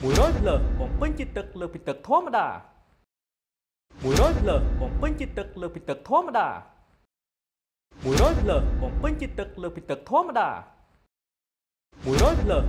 100 លើបំពេញជាទឹកលើពីទឹកធម្មតា100 លើបំពេញជាទឹកលើពីទឹកធម្មតា100 លើបំពេញជាទឹកលើពីទឹកធម្មតា100 លើ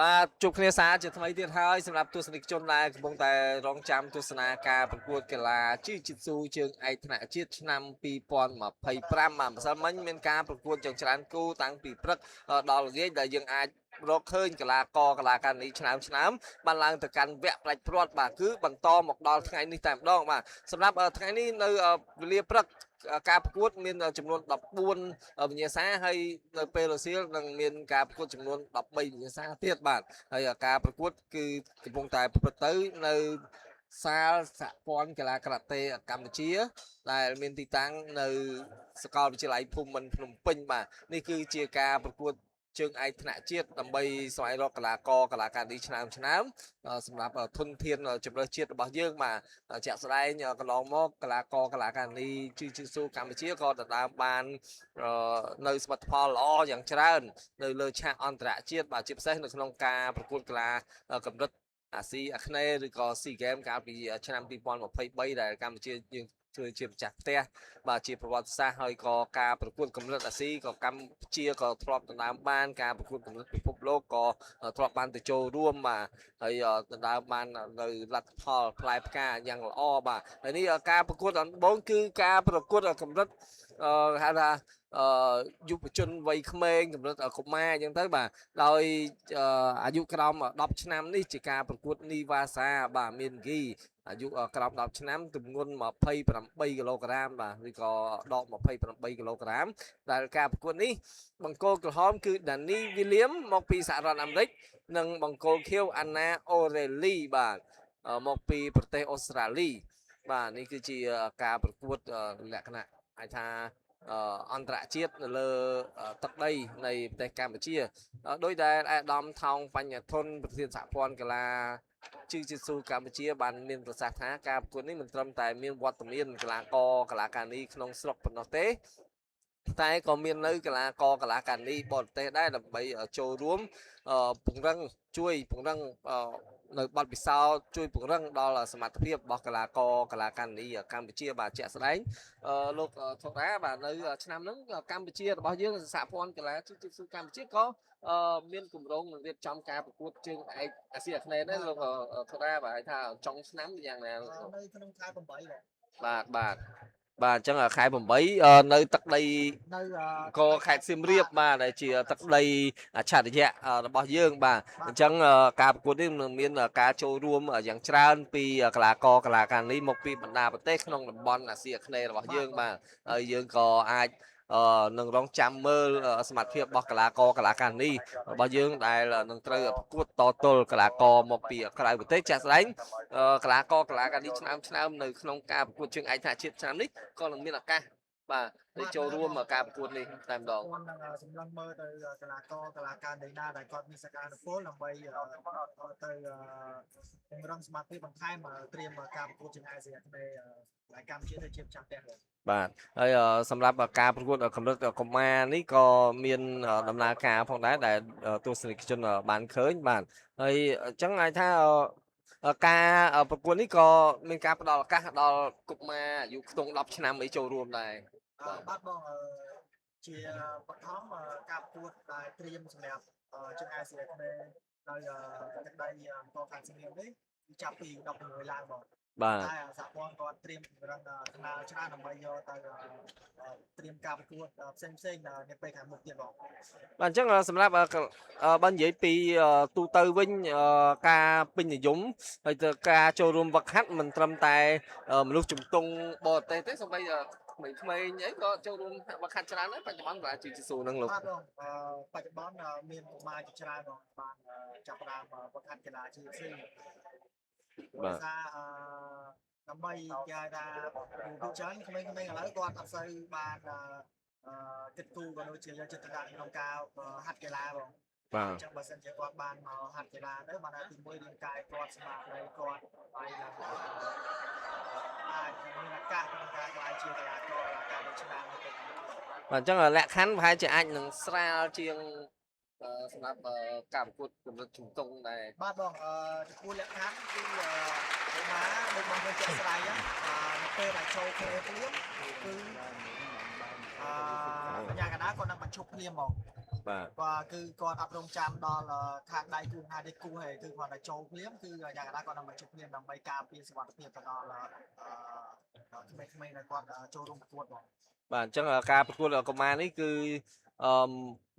បាទជួបគ្នាសារជាថ្មីទៀតហើយសម្រាប់ទស្សនិកជនដែលកំពុងតែរងចាំទស្សនាការប្រកួតកីឡា Jiu-Jitsu ជើងឯកថ្នាក់ជាតិឆ្នាំ2025បាទម្សិលមិញមានការប្រកួតយ៉ាងច្រើនគូតាំងពីព្រឹកដល់ល្ងាចដែលយើងអាចរកឃើញកីឡាករកីឡាការិនីឆ្នាំបានឡើងទៅកាន់វគ្គផ្ដាច់ព្រាត់បាទគឺបន្តមកដល់ថ្ងៃនេះតែម្ដងបាទសម្រាប់ថ្ងៃនេះនៅវេលាព្រឹកការប្រកួតមានចំនួន14វិញ្ញាសាហើយនៅពេលរសៀលនឹងមានការប្រកួតចំនួន13វិញ្ញាសាទៀតបាទហើយការប្រកួតគឺកំពុងតែប្រព្រឹត្តទៅនៅសាលសហព័ន្ធកីឡាការ៉ាតេកម្ពុជាដែលមានទីតាំងនៅសាកលវិទ្យាល័យភូមិន្ទភ្នំពេញបាទនេះគឺជាការប្រកួតជើងឯកថ្នាក់ជាតិដើម្បីស្វែងរកកីឡាករកីឡាការិនីឆ្នាំសម្រាប់ធនធានជម្រើសជាតិរបស់យើងបាទជាក់ស្ដែងកន្លងមកកីឡាករកីឡាការិនីJiu-Jitsuកម្ពុជាក៏ដណ្ដើមបាននៅសមិទ្ធផលល្អយ៉ាងច្រើននៅលើឆាកអន្តរជាតិបាទជាពិសេសនៅក្នុងការប្រកួតកីឡាកម្រិតអាស៊ីអាគ្នេយ៍ឬក៏ SEA Games កាលពីឆ្នាំ2023ដែលកម្ពុជាយើងធ្វើជាម្ចាស់ផ្ទះបាទជាប្រវត្តិសាស្ត្រហើយក៏ការប្រកួតកម្រិតអាស៊ីក៏កម្ពុជាក៏ធ្លាប់ដណ្ដើមបានការប្រកួតកម្រិតពិភពលោកក៏ធ្លាប់បានទៅចូលរួមបាទហើយដណ្ដើមបាននៅលទ្ធផលផ្លែផ្កាយ៉ាងល្អបាទហើយនេះការប្រកួតដំបូងគឺការប្រកួតកម្រិតហៅថាយុវជនវ័យក្មេងកម្រិតកុមារអញ្ចឹងទៅបាទដោយអាយុក្រោម10ឆ្នាំនេះជាការប្រកួតនីវ៉ាសាបាទមានគីអាយុក្រោម10ឆ្នាំទម្ងន់28គីឡូក្រាមបាទឬក៏ដក28គីឡូក្រាមដែលការប្រកួតនេះបង្គោលក្រហមគឺ Danny William មកពីសហរដ្ឋអាមេរិកនិងបង្គោលខៀវ Anna O'Reilly បាទមកពីប្រទេសអូស្ត្រាលីបាទនេះគឺជាការប្រកួតលក្ខណៈអាចថាអន្តរជាតិនៅលើទឹកដីនៃប្រទេសកម្ពុជាដោយដែលអាដាមថោងបញ្ញធនប្រធានសហព័ន្ធកីឡាJiu-Jitsuកម្ពុជាបានមានប្រសាសន៍ថាការប្រកួតនេះមិនត្រឹមតែមានវត្តមានកីឡាករកីឡាការិនីក្នុងស្រុកប៉ុណ្ណោះទេតែក៏មាននៅកីឡាករកីឡាការិនីបរទេសដែរដើម្បីចូលរួមពង្រឹងជួយពង្រឹងនៅបទពិសោធន៍ជួយពង្រឹងដល់សមត្ថភាពរបស់កីឡាករកីឡាការិនីកម្ពុជាបាទជាក់ស្ដែងលោកធរ៉ាបាទនៅឆ្នាំហ្នឹងកម្ពុជារបស់យើងសហព័ន្ធកីឡាJiu-Jitsuកម្ពុជាក៏មានគម្រោងនឹងរៀបចំការប្រកួតជើងឯកអាស៊ីអាគ្នេយ៍ដែរលោកធរ៉ាបាទថាចុងឆ្នាំយ៉ាងណានៅក្នុងខែ8បាទបាទអញ្ចឹងខែ8នៅទឹកដីក៏ខេត្តសៀមរាបបាទដែលជាទឹកដីអច្ឆរិយៈរបស់យើងបាទអញ្ចឹងការប្រកួតនេះនឹងមានការចូលរួមយ៉ាងច្រើនពីកីឡាករកីឡាការិនីមកពីបណ្ដាប្រទេសក្នុងតំបន់អាស៊ីអាគ្នេយ៍របស់យើងបាទហើយយើងក៏អាចនឹងរងចាំមើលសមត្ថភាពរបស់កីឡាករកីឡាការិនីរបស់យើងដែលនឹងត្រូវប្រកួតតទល់កីឡាករមកពីក្រៅប្រទេសចាស់ស្ដែងកីឡាករកីឡាការិនីឆ្នាំនៅក្នុងការប្រកួតជើងឯកថ្នាក់ជាតិឆ្នាំនេះក៏នឹងមានឱកាស បាទដែលចូលរួមមកការប្រកួតនេះតែម្ដង គាត់នឹងសម្លឹងមើលទៅកីឡាករកីឡាការីណាដែលគាត់មានសក្តានុពលដើម្បីទៅពង្រឹងសមត្ថភាពបន្ថែមត្រៀមការប្រកួតជើងអាស៊ីអាគ្នេយ៍ដែលកម្ពុជាទៅជាម្ចាស់ផ្ទះវិញ បាទហើយសម្រាប់ការប្រកួតកម្រិតកុមារនេះក៏មានដំណើរការផងដែរដែលទស្សនិកជនបានឃើញបាទហើយអញ្ចឹងអាចថាការប្រកួតនេះក៏មានការផ្ដល់ឱកាសដល់កុមារអាយុខ្ទង់10ឆ្នាំអីចូលរួមដែរ បាទបងជាបឋមការប្រកួតដែលត្រៀមសម្រាប់ជើងអាស៊ីអាគ្នេយ៍នៅទឹកដីអង្គរខាងសៀមរាបនេះគឺចាប់ពី16ឡើងបង បាទ តែសហព័ន្ធគាត់ត្រៀមពង្រឹងថ្នាលច្រើនដើម្បីយកទៅត្រៀមការប្រកួតផ្សេងៗនៅពេលខាងមុខទៀតបង បាទអញ្ចឹងសម្រាប់បើនិយាយពីទូទៅវិញការពេញនិយមហើយទៅការចូលរួមវឹកហាត់មិនត្រឹមតែមនុស្សជំទង់បរទេសទេសូម្បីក្មេងៗអីក៏ចូលរួមវឹកហាត់ច្រើនដែរបច្ចុប្បន្នបាទ Jiu-Jitsu ហ្នឹងលោក បាទបងបច្ចុប្បន្នមានកុមារជាច្រើនបងបានចាប់ផ្ដើមវឹកហាត់កីឡា Jiu-Jitsu បាទ ដើម្បីគេថាពីច្រើនក្មេងៗឥឡូវគាត់អត់សូវបានគិតគូរក៏ដូចជាយកចិត្តទុកដាក់ក្នុងការហាត់កីឡាបង បាទ អញ្ចឹងបើសិនជាគាត់បានមកហាត់កីឡាទៅបានទីមួយរាងកាយគាត់ស្មារតីគាត់ហើយអាចមានឱកាសក្នុងការក្លាយជាកីឡាករការលើកឆ្នាំទៅ បាទអញ្ចឹងលក្ខខណ្ឌប្រហែលជាអាចនឹងស្រាលជាងសម្រាប់ការប្រកួតកម្រិតជំទង់ដែរ បាទបងចំពោះលក្ខខណ្ឌគឺកុមារដូចបងយើងជាក់ស្ដែងនៅពេលដែលចូលគ្នាភ្លាមគឺបញ្ញាកណ្ដាលគាត់នឹងបញ្ឈប់ភ្លាមហ្មង បាទ បាទគឺគាត់អត់រងចាំដល់ខាងដៃគូខាងដៃគូហើយគឺគាត់តែចូលភ្លាមគឺបញ្ញាកណ្ដាលគាត់នឹងបញ្ឈប់ភ្លាមដើម្បីការពារសុវត្ថិភាពទៅដល់ក្មេងៗដែលគាត់ចូលរួមប្រកួតបង បាទអញ្ចឹងការប្រកួតកុមារនេះគឺ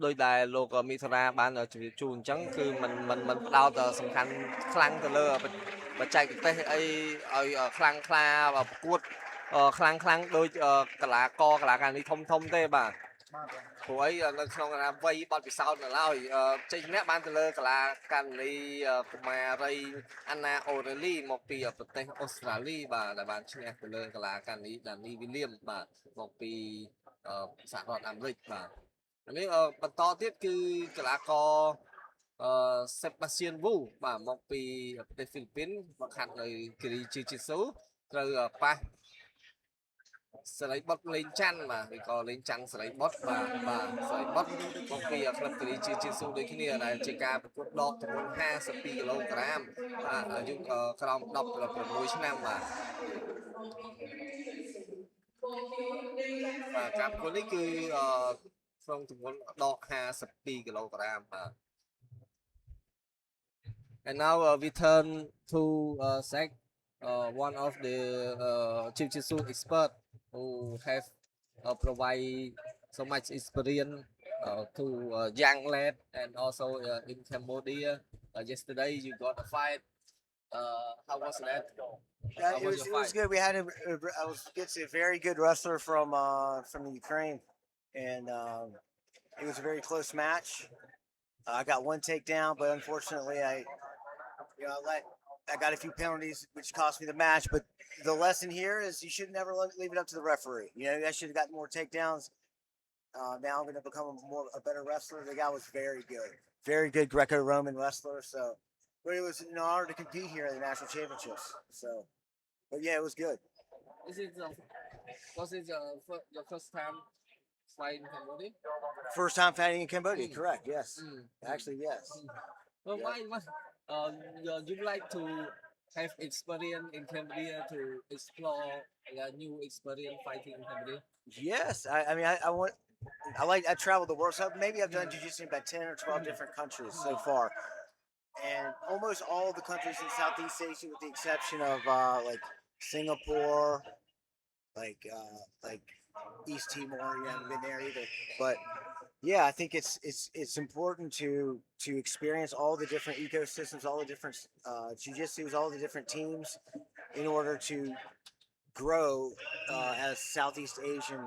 ដោយដែលលោកមីសារាបានជម្រាបជូនអញ្ចឹងគឺมันផ្ដោតសំខាន់ខ្លាំងទៅលើបច្ចេកទេសអីឲ្យខ្លាំងក្លាប្រកួតខ្លាំងដោយកីឡាករកីឡាការីធំទេបាទ បាទ ព្រោះអីនៅក្នុងវ័យបទពិសោធន៍នៅឡើយចេញម្នាក់បានទៅលើកីឡាការីកុមារីអាណាអូរ៉េលីមកពីប្រទេសអូស្ត្រាលីបាទដែលបានឈ្នះទៅលើកីឡាការីដានីវីលៀមបាទមកពីសហរដ្ឋអាមេរិកបាទនេះបន្តទៀតគឺកីឡាករសេបាស្ទៀនវូបាទមកពីប្រទេសហ្វីលីពីនមកខាត់នៅគិរី Jiu-Jitsu ត្រូវប៉ះ សេរីបុតលេងច័ន្ទបាទឬក៏លេងច័ន្ទសេរីបុតបាទសេរីបុតមកពីក្លឹបគិរី Jiu-Jitsu ដូចគ្នាដែលជាការប្រកួតដកទម្ងន់52គីឡូក្រាមបាទអាយុក្រោម16ឆ្នាំបាទការប្រកួតនេះគឺក្នុងទម្ងន់ដក52គីឡូក្រាមបាទ And now we turn to Zach one of the Jiu-Jitsu expert who have provide so much experience to young lad and also in Cambodia. Yesterday you got a fight. How was that? Yeah, it was good. We had I was against a very good wrestler from the Ukraine, and it was a very close match. I got one takedown, but unfortunately, I got a few penalties, which cost me the match. But the lesson here is you should never leave it up to the referee. You know, I should have gotten more takedowns. Now I'm going to become a better wrestler. The guy was very good Greco-Roman wrestler. So, but it was an honor to compete here at the national championships. So, but yeah, it was good. Was it your first time fighting in Cambodia? First time fighting in Cambodia, correct? Yes, actually, yes. Well, Yeah. why you like to have experience in Cambodia to explore a new experience fighting in Cambodia? Yes, I mean, I traveled the world, so maybe I've done jiu-jitsu in about 10 or 12 different countries so far. And almost all of the countries in Southeast Asia, with the exception of like Singapore, like East Timor, you haven't been there either. But yeah, I think it's important to experience all the different ecosystems, all the different jiu-jitsus, all the different teams, in order to grow as Southeast Asian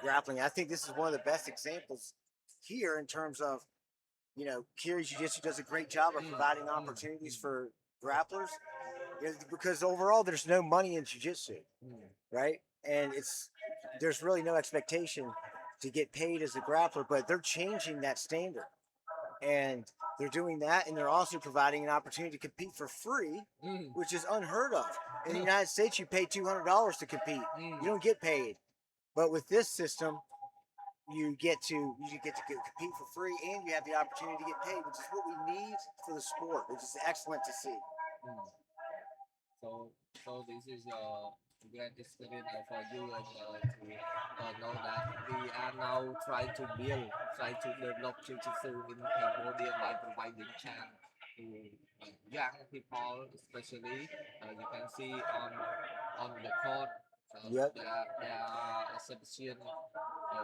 grappling. I think this is one of the best examples here in terms of, you know, Kiri Jiu-Jitsu does a great job of providing opportunities for grapplers. because overall there's no money in jiu-jitsu, right? And there's really no expectation to get paid as a grappler, but they're changing that standard. And they're doing that, and they're also providing an opportunity to compete for free, which is unheard of. In the United States, you pay $200 to compete. You don't get paid. But with this system, you get to compete for free, and you have the opportunity to get paid, which is what we need for the sport, which is excellent to see. So this is a great experience for you and to know that we are now trying to develop Jiu-Jitsu in Cambodia by providing chance to young people, especially you can see on the court. Yep. There are Sebastian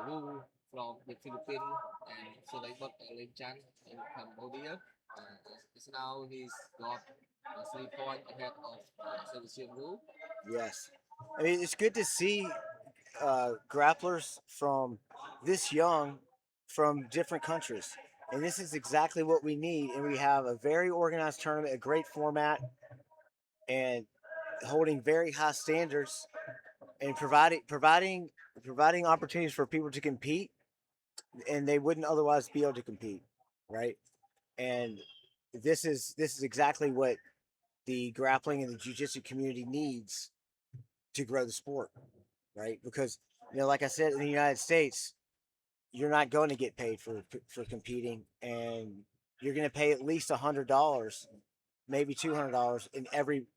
Wu from the Philippines and Sulaiman Lenchan in Cambodia. It's now he's got 3 points ahead of Sebastian Wu. Yes. I mean, it's good to see grapplers from this young from different countries. And this is exactly what we need. And we have a very organized tournament, a great format, and holding very high standards and providing opportunities for people to compete, and they wouldn't otherwise be able to compete, right? And this is exactly what the grappling and the jiu-jitsu community needs to grow the sport, right? Because, like I said, in the United States, you're not going to get paid for competing, and you're going to pay at least $100, maybe $200 in every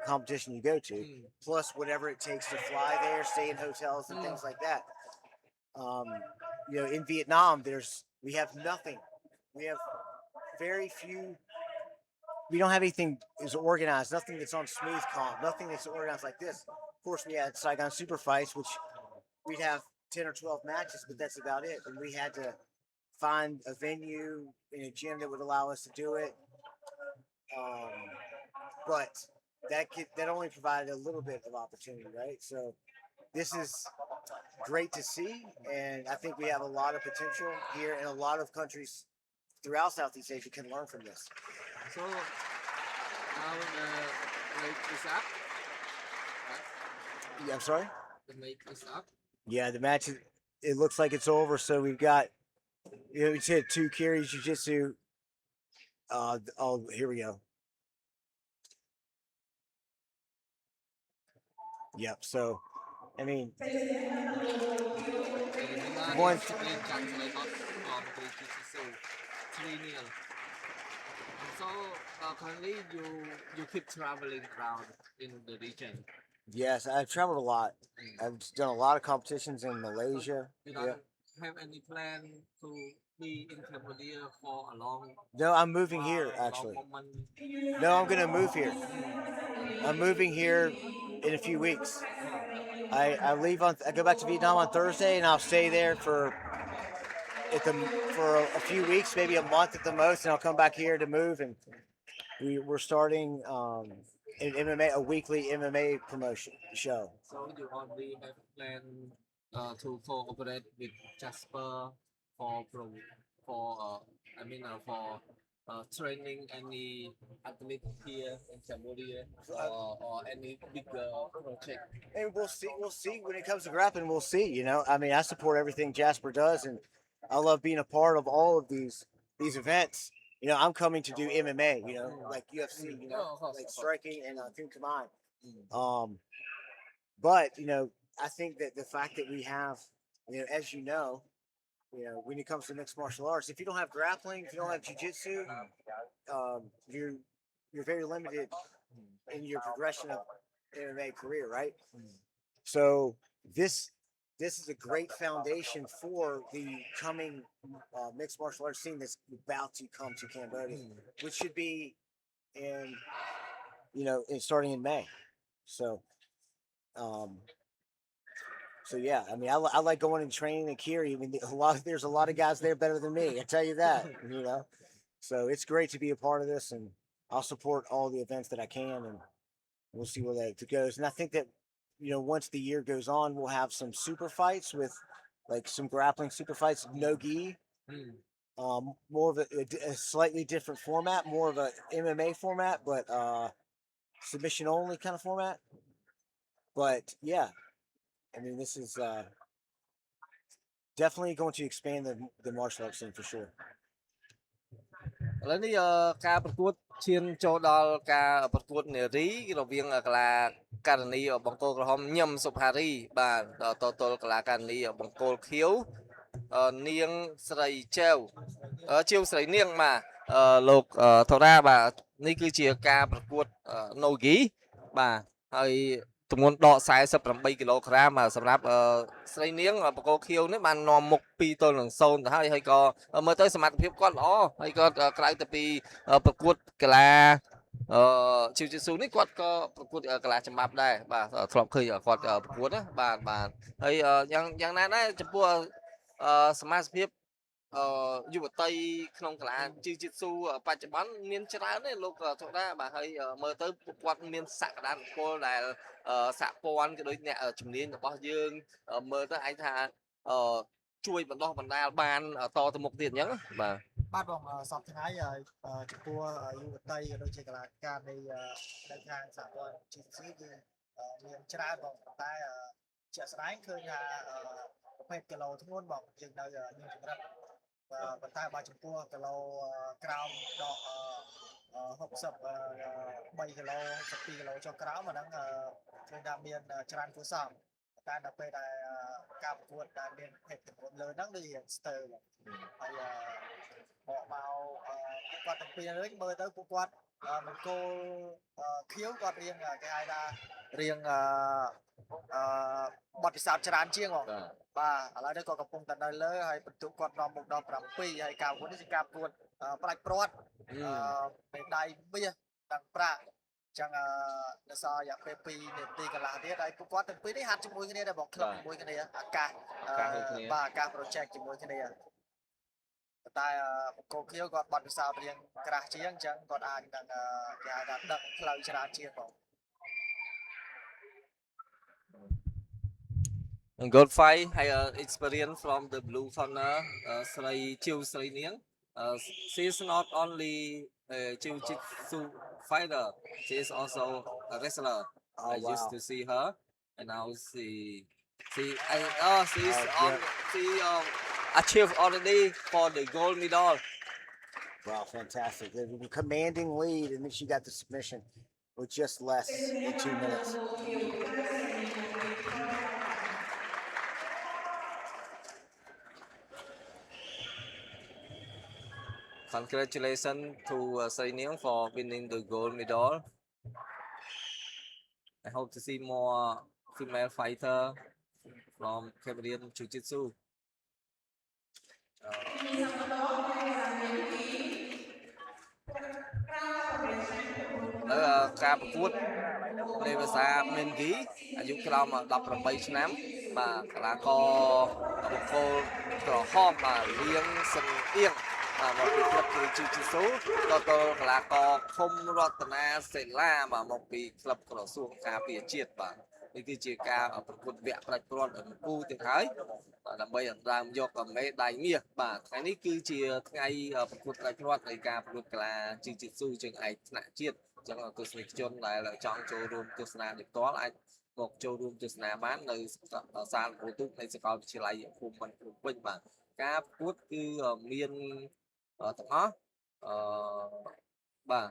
competition you go to, plus whatever it takes to fly there, stay in hotels and things like that. In Vietnam, we have nothing. We have very few. We don't have anything is organized. Nothing that's on smooth comp. Nothing that's organized like this. Of course, we had Saigon Super Fights, which we'd have 10 or 12 matches, but that's about it. And we had to find a venue in a gym that would allow us to do it. But that only provided a little bit of opportunity, right? So this is great to see, and I think we have a lot of potential here, and a lot of countries throughout Southeast Asia can learn from this. So now the make is up. Yeah, I'm sorry? The make is up. Yeah, the match, it looks like it's over, so we've got, we said 2 Kiri Jiu-Jitsu. Here we go. Yep, so, I mean, one. So currently you keep traveling around in the region. Yes, I've traveled a lot. I've done a lot of competitions in Malaysia. You don't have any plan to be in Cambodia for a long? No, I'm moving here actually. No, I'm gonna move here. I'm moving here in a few weeks. I leave I go back to Vietnam on Thursday, and I'll stay there for a few weeks, maybe a month at the most, and I'll come back here to move. And we're starting an MMA, a weekly MMA promotion show. So you already have plan to cooperate with Jasper for training any athlete here in Cambodia or any bigger project? And we'll see when it comes to grappling. We'll see. I mean, I support everything Jasper does, and I love being a part of all of these events. I'm coming to do MMA. Like UFC. Like striking and Kung Command. But I think that the fact that we have, as when it comes to mixed martial arts, if you don't have grappling, if you don't have jiu-jitsu, you're very limited in your progression of MMA career, right? So this is a great foundation for the coming mixed martial arts scene that's about to come to Cambodia, which should be in starting in May. So yeah, I mean, I like going and training at Kiri. I mean, there's a lot of guys there better than me. I tell you that. So it's great to be a part of this, and I'll support all the events that I can, and we'll see where that goes. And I think that once the year goes on, we'll have some super fights with like some grappling super fights, no gi, more of a slightly different format, more of a MMA format, but submission only kind of format. But yeah, I mean, this is definitely going to expand the martial arts scene for sure. ឥឡូវនេះការប្រកួតឈានចូលដល់ការប្រកួតនារីរវាងកីឡាករនីបង្គោលក្រហមញឹមសុផារីបាទតទល់កីឡាករនីបង្គោលខៀវនាងស្រីជាវស្រីនាងបាទលោកថរ៉ាបាទនេះគឺជាការប្រកួតណូហ្គីបាទហើយទម្ងន់ដក48គីឡូក្រាមសម្រាប់ស្រីនាងបង្គោលខៀវនេះបាននាំមុខ2ទល់នឹង0ទៅហើយក៏មើលទៅសមត្ថភាពគាត់ល្អហើយក៏ក្រៅទៅពីប្រកួតកីឡាJiu-Jitsu នេះគាត់ក៏ប្រកួតកីឡាច្បាប់ដែរបាទធ្លាប់ឃើញគាត់ប្រកួតណាបាទហើយយ៉ាងណាដែរចំពោះសមាជិកយុវតីក្នុងកីឡា Jiu-Jitsu បច្ចុប្បន្នមានច្រើនទេលោកធរ៉ាបាទហើយមើលទៅពួកគាត់មានសក្តានុពលដែលសហព័ន្ធក៏ដូចអ្នកជំនាញរបស់យើងមើលទៅឯងថាជួយបណ្ដោះបណ្ដាលបានតទៅមុខទៀតអញ្ចឹងបាទ បាទបងសពថ្ងៃចំពោះយុវតីក៏ដូចជាកីឡាករនៃខាងសហព័ន្ធ Jiu-Jitsu គឺមានច្រើនបងតែជាក់ស្ដែងឃើញថាប្រភេទគីឡូធ្ងន់បងយើងនៅមានកម្រិតប៉ុន្តែបើចំពោះគីឡូក្រោមដក63គីឡូ62គីឡូចុះក្រោមអាហ្នឹងឃើញថាមានច្រើនគួរសមតែដល់ពេលដែលការប្រកួតដែលមានភេទចំនួនលើហ្នឹងវារៀងស្ទើរហើយបកមកគាត់ទាំងពីរនេះមើលទៅពួកគាត់បង្គោលខៀវគាត់រៀងគេហៅថារៀងបទពិសោធន៍ច្រើនជាងហ៎បាទឥឡូវនេះគាត់កំពុងតែនៅលើហើយបន្ទុកគាត់នាំមុខដល់7ហើយការប្រកួតនេះជាការប្រកួតផ្ដាច់ព្រាត់មេដៃមាសទាំងប្រាក់ចឹងនៅសល់រយៈពេល2នាទីកន្លះទៀតហើយពួកគាត់ទាំងពីរនេះហាត់ជាមួយគ្នាដែរបងក្លឹបជាមួយគ្នាអាកាសបាទអាកាស project ជាមួយគ្នាតែបង្គោលខៀវគាត់បាត់ពិសោធន៍រៀងក្រាស់ជាងអញ្ចឹងគាត់អាចនឹងគេហៅថាដឹកផ្លូវច្រើនជាងបង Good fight hay experience from the blue corner Sri Chiu Sri Niang she is not only a Jiu-Jitsu fighter she is also a wrestler I used to see her and now she achieved already for the gold medal. Wow, fantastic. They were commanding lead, and then she got the submission with just less than 2 minutes. Congratulations to Sri Niang for winning the gold medal. I hope to see more female fighter from Cambodian Jiu-Jitsu. ការប្រកួតនៃភាសាមេនគីអាយុក្រោម18ឆ្នាំបាទកីឡាករបង្គោលក្រហមបាទលៀងសិនអៀងបាទមកពីក្លឹប Jiu-Jitsu ដល់ទៅកីឡាករឃុំរតនាសេឡាបាទមកពីក្លឹបក្រសួងការពារជាតិបាទនេះគឺជាការប្រកួតវគ្គផ្ដាច់ព្រាត់អង្គូទៀតហើយដើម្បីអន្តរាមយកមេដាយមាសបាទថ្ងៃនេះគឺជាថ្ងៃប្រកួតផ្ដាច់ព្រាត់នៃការប្រកួតកីឡា Jiu-Jitsu ជើងឯកថ្នាក់ជាតិអញ្ចឹងទស្សនិកជនដែលចង់ចូលរួមទស្សនាដោយផ្ទាល់អាចមកចូលរួមទស្សនាបាននៅសាលអូទូនៃសាកលវិទ្យាល័យភូមិន្ទភ្នំពេញបាទការប្រកួតគឺមានទាំងអស់បាទ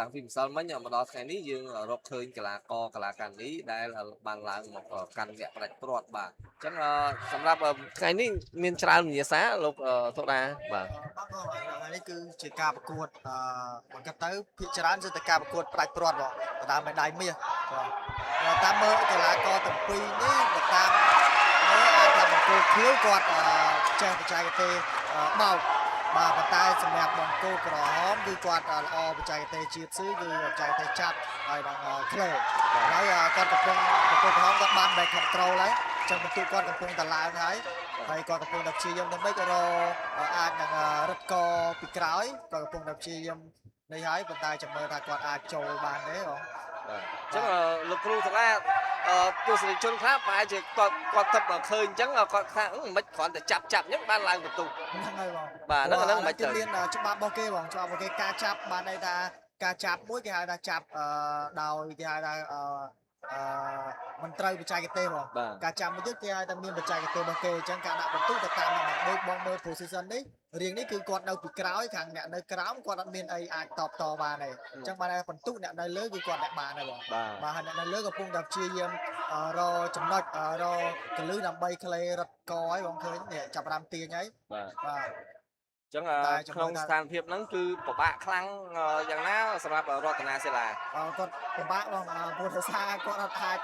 តាំងពីម្សិលមិញមកដល់ថ្ងៃនេះយើងរកឃើញកីឡាករនេះដែលបានឡើងមកកាន់វគ្គផ្ដាច់ព្រាត់បាទអញ្ចឹងសម្រាប់ថ្ងៃនេះមានច្រើនវិញ្ញាសាលោកធរ៉ាបាទថ្ងៃនេះគឺជាការប្រកួតបង្កើតទៅភាគច្រើនគឺតែការប្រកួតផ្ដាច់ព្រាត់បងតាមមេដាយមាសបាទតាមមើលកីឡាករទាំងពីរនេះតាមមើលអាចថាបង្គោលខៀវគាត់ចេះបច្ចេកទេសបោកបាទប៉ុន្តែសម្រាប់បង្គោលក្រហមគឺគាត់ល្អបច្ចេកទេសជាតិស៊ឺគឺបច្ចេកទេសចាប់ហើយដល់ក្លេហើយគាត់កំពុងបង្គោលក្រហមគាត់បាន back control ហើយចឹងបន្ទុកគាត់កំពុងតែឡើងហើយគាត់កំពុងតែព្យាយាមដើម្បីក៏អាចនឹងរឹតកពីក្រោយគាត់កំពុងតែព្យាយាមនេះហើយប៉ុន្តែចាំមើលថាគាត់អាចចូលបានទេបងអញ្ចឹងលោកគ្រូសាលាទស្សនិកជនខ្លះប្រហែលជាគាត់ទឹកឃើញអញ្ចឹងគាត់ថាមិនគ្រាន់តែចាប់អញ្ចឹងបានឡើងបន្ទុកហ្នឹងហើយបងបាទហ្នឹងមិនទៅមានច្បាប់របស់គេបងច្បាប់របស់គេការចាប់បានន័យថា ការចាប់មួយគេហៅថាចាប់ដោយគេហៅថាមិនត្រូវបច្ចេកទេសបងការចាប់មួយទៀតគេហៅថាមានបច្ចេកទេសរបស់គេអញ្ចឹងការដាក់បន្ទុកទៅតាមហ្នឹងដូចបងមើល position នេះរៀងនេះគឺគាត់នៅពីក្រោយខាងអ្នកនៅក្រោមគាត់អត់មានអីអាចតបតបានទេអញ្ចឹងបានបន្ទុកអ្នកនៅលើគឺគាត់ដាក់បានដែរបងបាទហើយអ្នកនៅលើកំពុងតែព្យាយាមរចំណុចរកលឺដើម្បីក្លេរត់កឲ្យបងឃើញនេះចាប់ផ្ដើមទាញហើយបាទចឹងក្នុងស្ថានភាពហ្នឹងគឺពិបាកខ្លាំងយ៉ាងណាសម្រាប់រតនាសិលាគាត់ពិបាកបងព្រោះដោយសារគាត់អត់អាច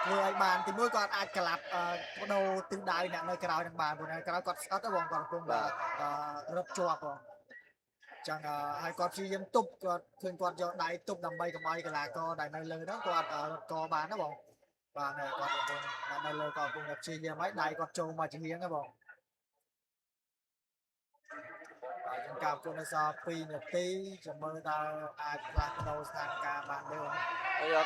ធ្វើឲ្យបានទីមួយគាត់អាចក្លាប់បដូរទិសដៅអ្នកនៅក្រៅនឹងបានព្រោះនៅក្រៅគាត់ស្អិតទៅបងគាត់កំពុងតែរត់ជាប់បងចឹងហើយគាត់ព្យាយាមទប់គាត់ឃើញគាត់យកដៃទប់ដើម្បីកុំឲ្យកីឡាករដែលនៅលើហ្នឹងគាត់រត់កបានណាបងបាទគាត់កំពុងនៅលើគាត់កំពុងតែព្យាយាមឲ្យដៃគាត់ចូលមកជាហៀងណាបងការគួរនៅសល់2នាទីចាំមើលតើអាចផ្លាស់ប្ដូរស្ថានភាពបានទេ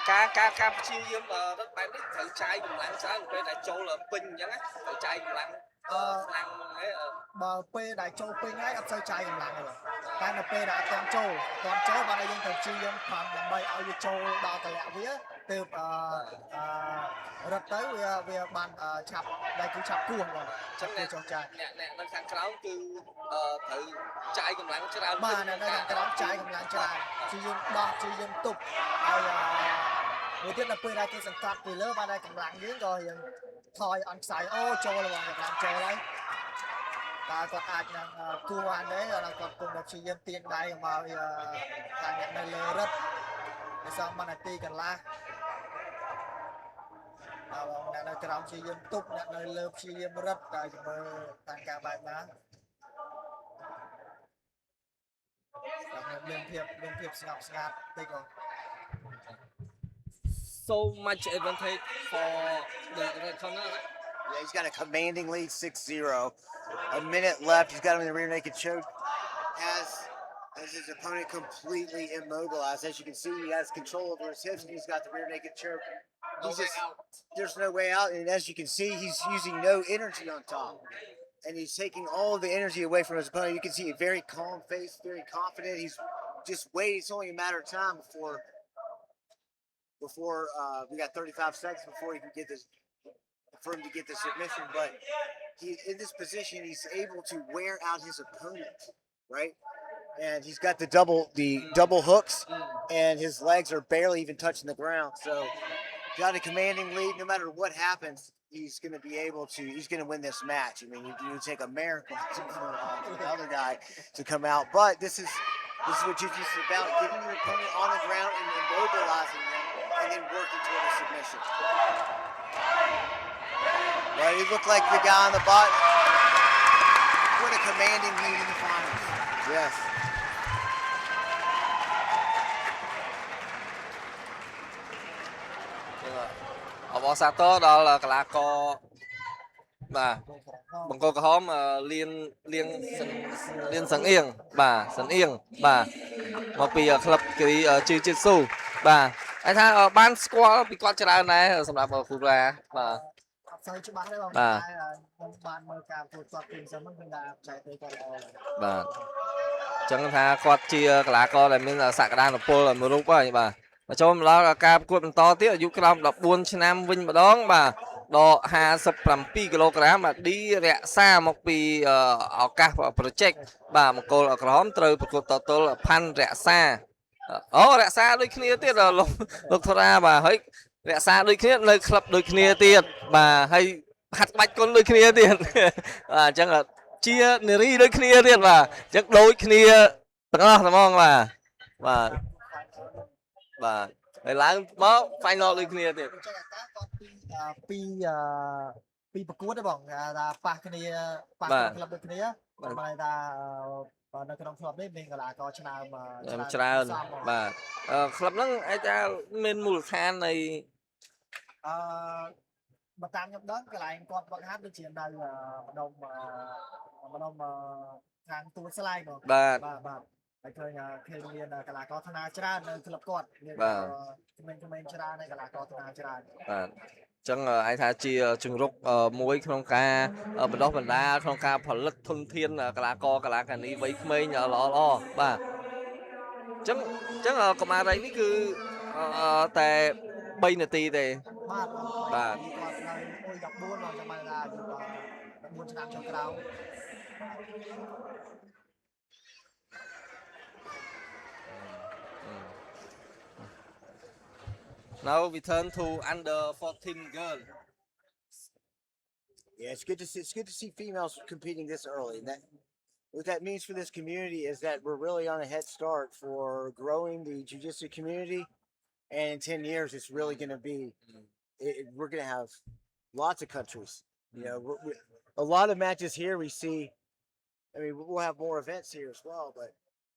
ការព្យាយាមរត់បែបនេះត្រូវចាយកម្លាំងច្រើនពេលដែលចូលពេញអញ្ចឹងត្រូវចាយកម្លាំងខ្លាំងហ៎បើពេលដែលចូលពេញហើយអត់សូវចាយកម្លាំងទេតែនៅពេលដែលអត់ទាន់ចូលបានឲ្យយើងទៅព្យាយាមខំដើម្បីឲ្យវាចូលដល់កលៈវាទើបរត់ទៅវាបានឆាប់ដែលគឺឆាប់គួងបងចឹងចុះចាយអ្នកនៅខាងក្រោមគឺត្រូវចាយកម្លាំងច្រើនបាទនៅខាងក្រោមចាយកម្លាំងច្រើនព្យាយាមដោះព្យាយាមទប់ហើយមួយទៀតនៅពេលដែលគេសង្កត់ពីលើបានតែកម្លាំងយើងក៏យើងថយអន់ខ្សែអូចូលបងកម្លាំងចូលហើយតើគាត់អាចនឹងគួរបានទេគាត់គង់តែព្យាយាមទាញដៃមកខាងអ្នកនៅលើរត់នៅសល់1នាទីកន្លះបងអ្នកនៅក្រោមព្យាយាមទប់អ្នកនៅលើព្យាយាមរត់តែមើលតាមការបែបណាមានភាពស្ងប់ស្ងាត់តិចបងso much advantage for the red corner. Yeah, he's got a commanding lead 6-0. A minute left. He's got him in the rear naked choke. Has his opponent completely immobilized. As you can see, he has control over his hips and he's got the rear naked choke. There's no way out. And as you can see, he's using no energy on top. And he's taking all of the energy away from his opponent. You can see a very calm face, very confident. He's just waiting. It's only a matter of time before we got 35 seconds before he can get this, for him to get the submission. But he, in this position, he's able to wear out his opponent, right? And he's got the double hooks, and his legs are barely even touching the ground. So got a commanding lead. No matter what happens, he's going to be able to. He's going to win this match. I mean, you take a miracle for the other guy to come out. But this is what Jiu-Jitsu is about: getting your opponent on the ground and immobilizing them, and then working toward a submission. Well, he looked like the guy on the bottom. What a commanding lead in the finals. Yes. Bỏ xa tố đó là cả co bà bằng cô có liên sẵn yên bà một vì club cái Ju-Jitsu bà anh thấy ban squad bị quát trở này xong rồi khu ra bà bà chẳng tha quát chia cả co là mình là sạc đan là pol là một lúc vậy bà cho mình lo là ca cuộn to tiếc ở dưới lòng đập buôn Nam Vinh mà đón bà độ 57 kg mà đi rẽ xa một vì ở các project bà một cô là khóm từ một tổ tôi là pan rẽ xa rẽ xa đôi kia tiếc là lúc thôi ra bà thấy rẽ xa đôi kia nơi club đôi kia tiếc bà hay hạt bạch con đôi kia tiền chẳng là chia neri đôi kia tiếc bà chắc đôi kia tao không bà để lại bó final đi kia thì ពីប្រកួតទេបងថាប៉ះគ្នាប៉ះក្លឹបដូចគ្នាបើថានៅក្នុងក្លឹបនេះមានកីឡាករច្រើនបាទក្លឹបហ្នឹងអាចថាមានមូលដ្ឋាននៃបើតាមខ្ញុំដឹងកន្លែងគាត់វឹកហាត់ដូចជានៅម្ដុំខាងទួលស្លែងបងបាទហើយឃើញមានកីឡាករថ្នាច្រើននៅក្លឹបគាត់មានក្មេងៗច្រើនហើយកីឡាករថ្នាច្រើនបាទចឹងអាចថាជាជំរុកមួយក្នុងការបណ្ដុះបណ្ដាលក្នុងការផលិតធនធានកីឡាករកីឡាកានីវ័យក្មេងល្អបាទ ចឹងកុមារនេះគឺតែ3នាទីទេ បាទបង បាទ គាត់នៅអ៊ុយ14បងចាំបានថាអាយុ14ឆ្នាំចុងក្រោយ Now we turn to under 14 girl. Yeah, it's good to see females competing this early. And that what that means for this community is that we're really on a head start for growing the jiu-jitsu community. And in 10 years, it's really going to be, we're going to have lots of countries. You know, a lot of matches here we see. I mean, we'll have more events here as well, but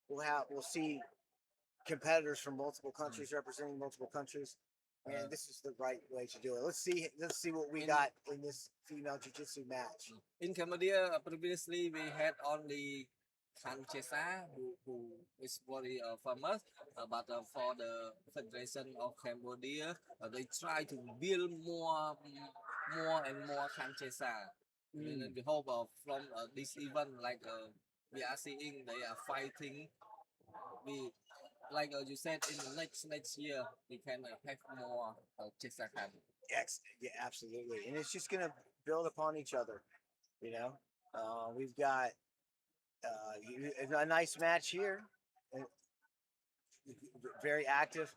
we'll see competitors from multiple countries representing multiple countries. And this is the right way to do it. Let's see what we got in this female jiu-jitsu match. In Cambodia, previously we had only Khan Chesa, who is very famous, but for the Federation of Cambodia, they try to build more and more Khan Chesa. And we hope from this event, like we are seeing, they are fighting. We, like you said, in the next year, we can have more Chesa Khan. Yes, yeah, absolutely. And it's just going to build upon each other. You know, we've got a nice match here. Very active,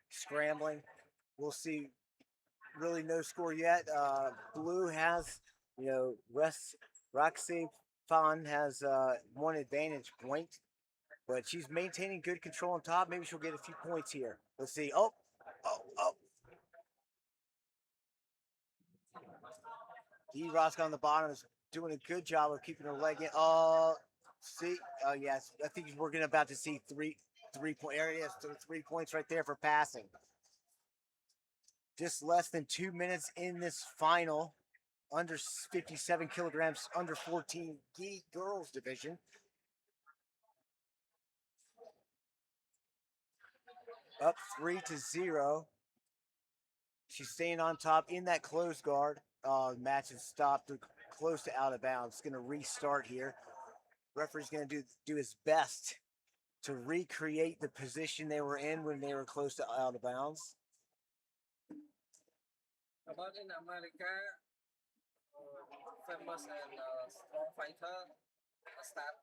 scrambling. We'll see. Really no score yet. Blue has, Roxy Fan has one advantage point, but she's maintaining good control on top. Maybe she'll get a few points here. Let's see. Oh. D-Rosk on the bottom is doing a good job of keeping her leg in. Yes. I think we're about to see three-point areas. 3 points right there for passing. Just less than 2 minutes in this final, under 57 kilograms, under 14 gi girls division. Up 3-0. She's staying on top in that closed guard. Match is stopped. They're close to out of bounds. It's going to restart here. Referee's going to do his best to recreate the position they were in when they were close to out of bounds. About in America, famous and strong fighter start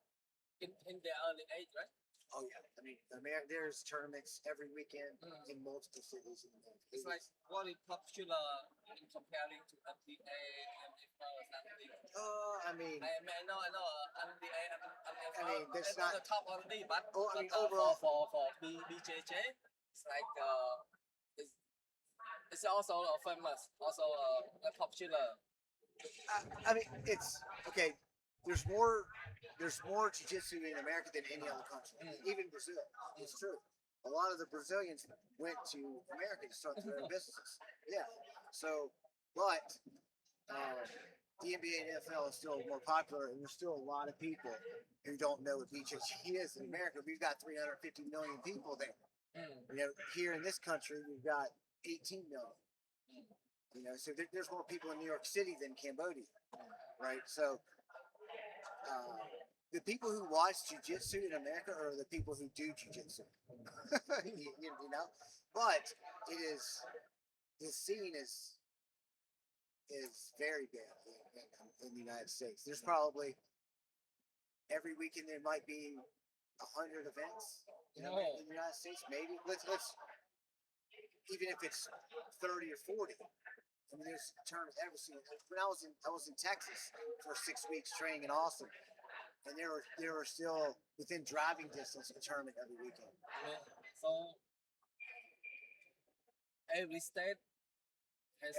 in their early age, right? Oh yeah, I mean, there's tournaments every weekend in multiple cities. It's like very popular in comparing to MDA and NFL or something. I mean, I know, MDA and NFL. I mean, there's it's not the top already, but I mean, overall for BJJ, it's like it's also famous, also popular. I mean, it's okay. There's more jiu-jitsu in America than any other country, even Brazil. It's true. A lot of the Brazilians went to America to start their own businesses. Yeah. So, but the NBA and NFL is still more popular, and there's still a lot of people who don't know what BJJ is in America. We've got 350 million people there. You know, here in this country, we've got 18 million. You know, so there's more people in New York City than Cambodia, right? So the people who watch jiu-jitsu in America are the people who do jiu-jitsu. you know, but the scene is very big in the United States. There's probably every weekend there might be 100 events in the United States. Maybe let's even if it's 30 or 40. I mean, there's tournaments every single. When I was in Texas for 6 weeks training in Austin, and there were still within driving distance a tournament every weekend. Yeah. So every state has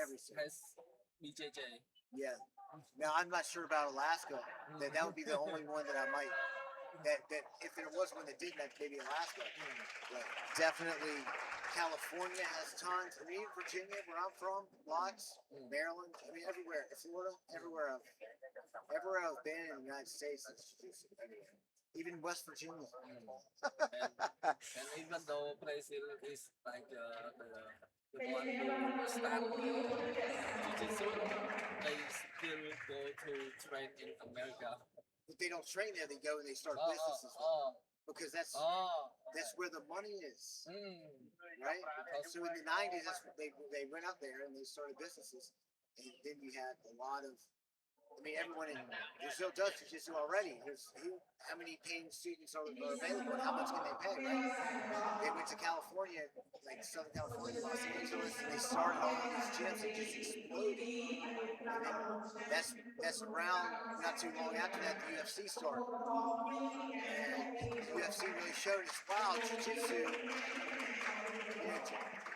BJJ. Yeah. Now I'm not sure about Alaska. That would be the only one that I might. That if there was one that didn't, that's maybe Alaska. But definitely California has tons. I mean, Virginia, where I'm from, lots. Maryland, I mean, everywhere. Florida, everywhere I've been in the United States, even West Virginia. And even though Brazil is like the one who started jiu-jitsu, they still go to train in America. But they don't train there. They go and they start businesses. because that's Oh. where the money is, Mm. right? So in the 90s, that's what they went up there and they started businesses, and then you had a lot of. I mean, everyone in Brazil does jiu-jitsu already. How many paying students are available, and how much can they pay, right? They went to California, like Southern California, Los Angeles, and they started all these gyms and just exploded. And then that's around not too long after that, the UFC started. And the UFC really showed us, wow, jiu-jitsu,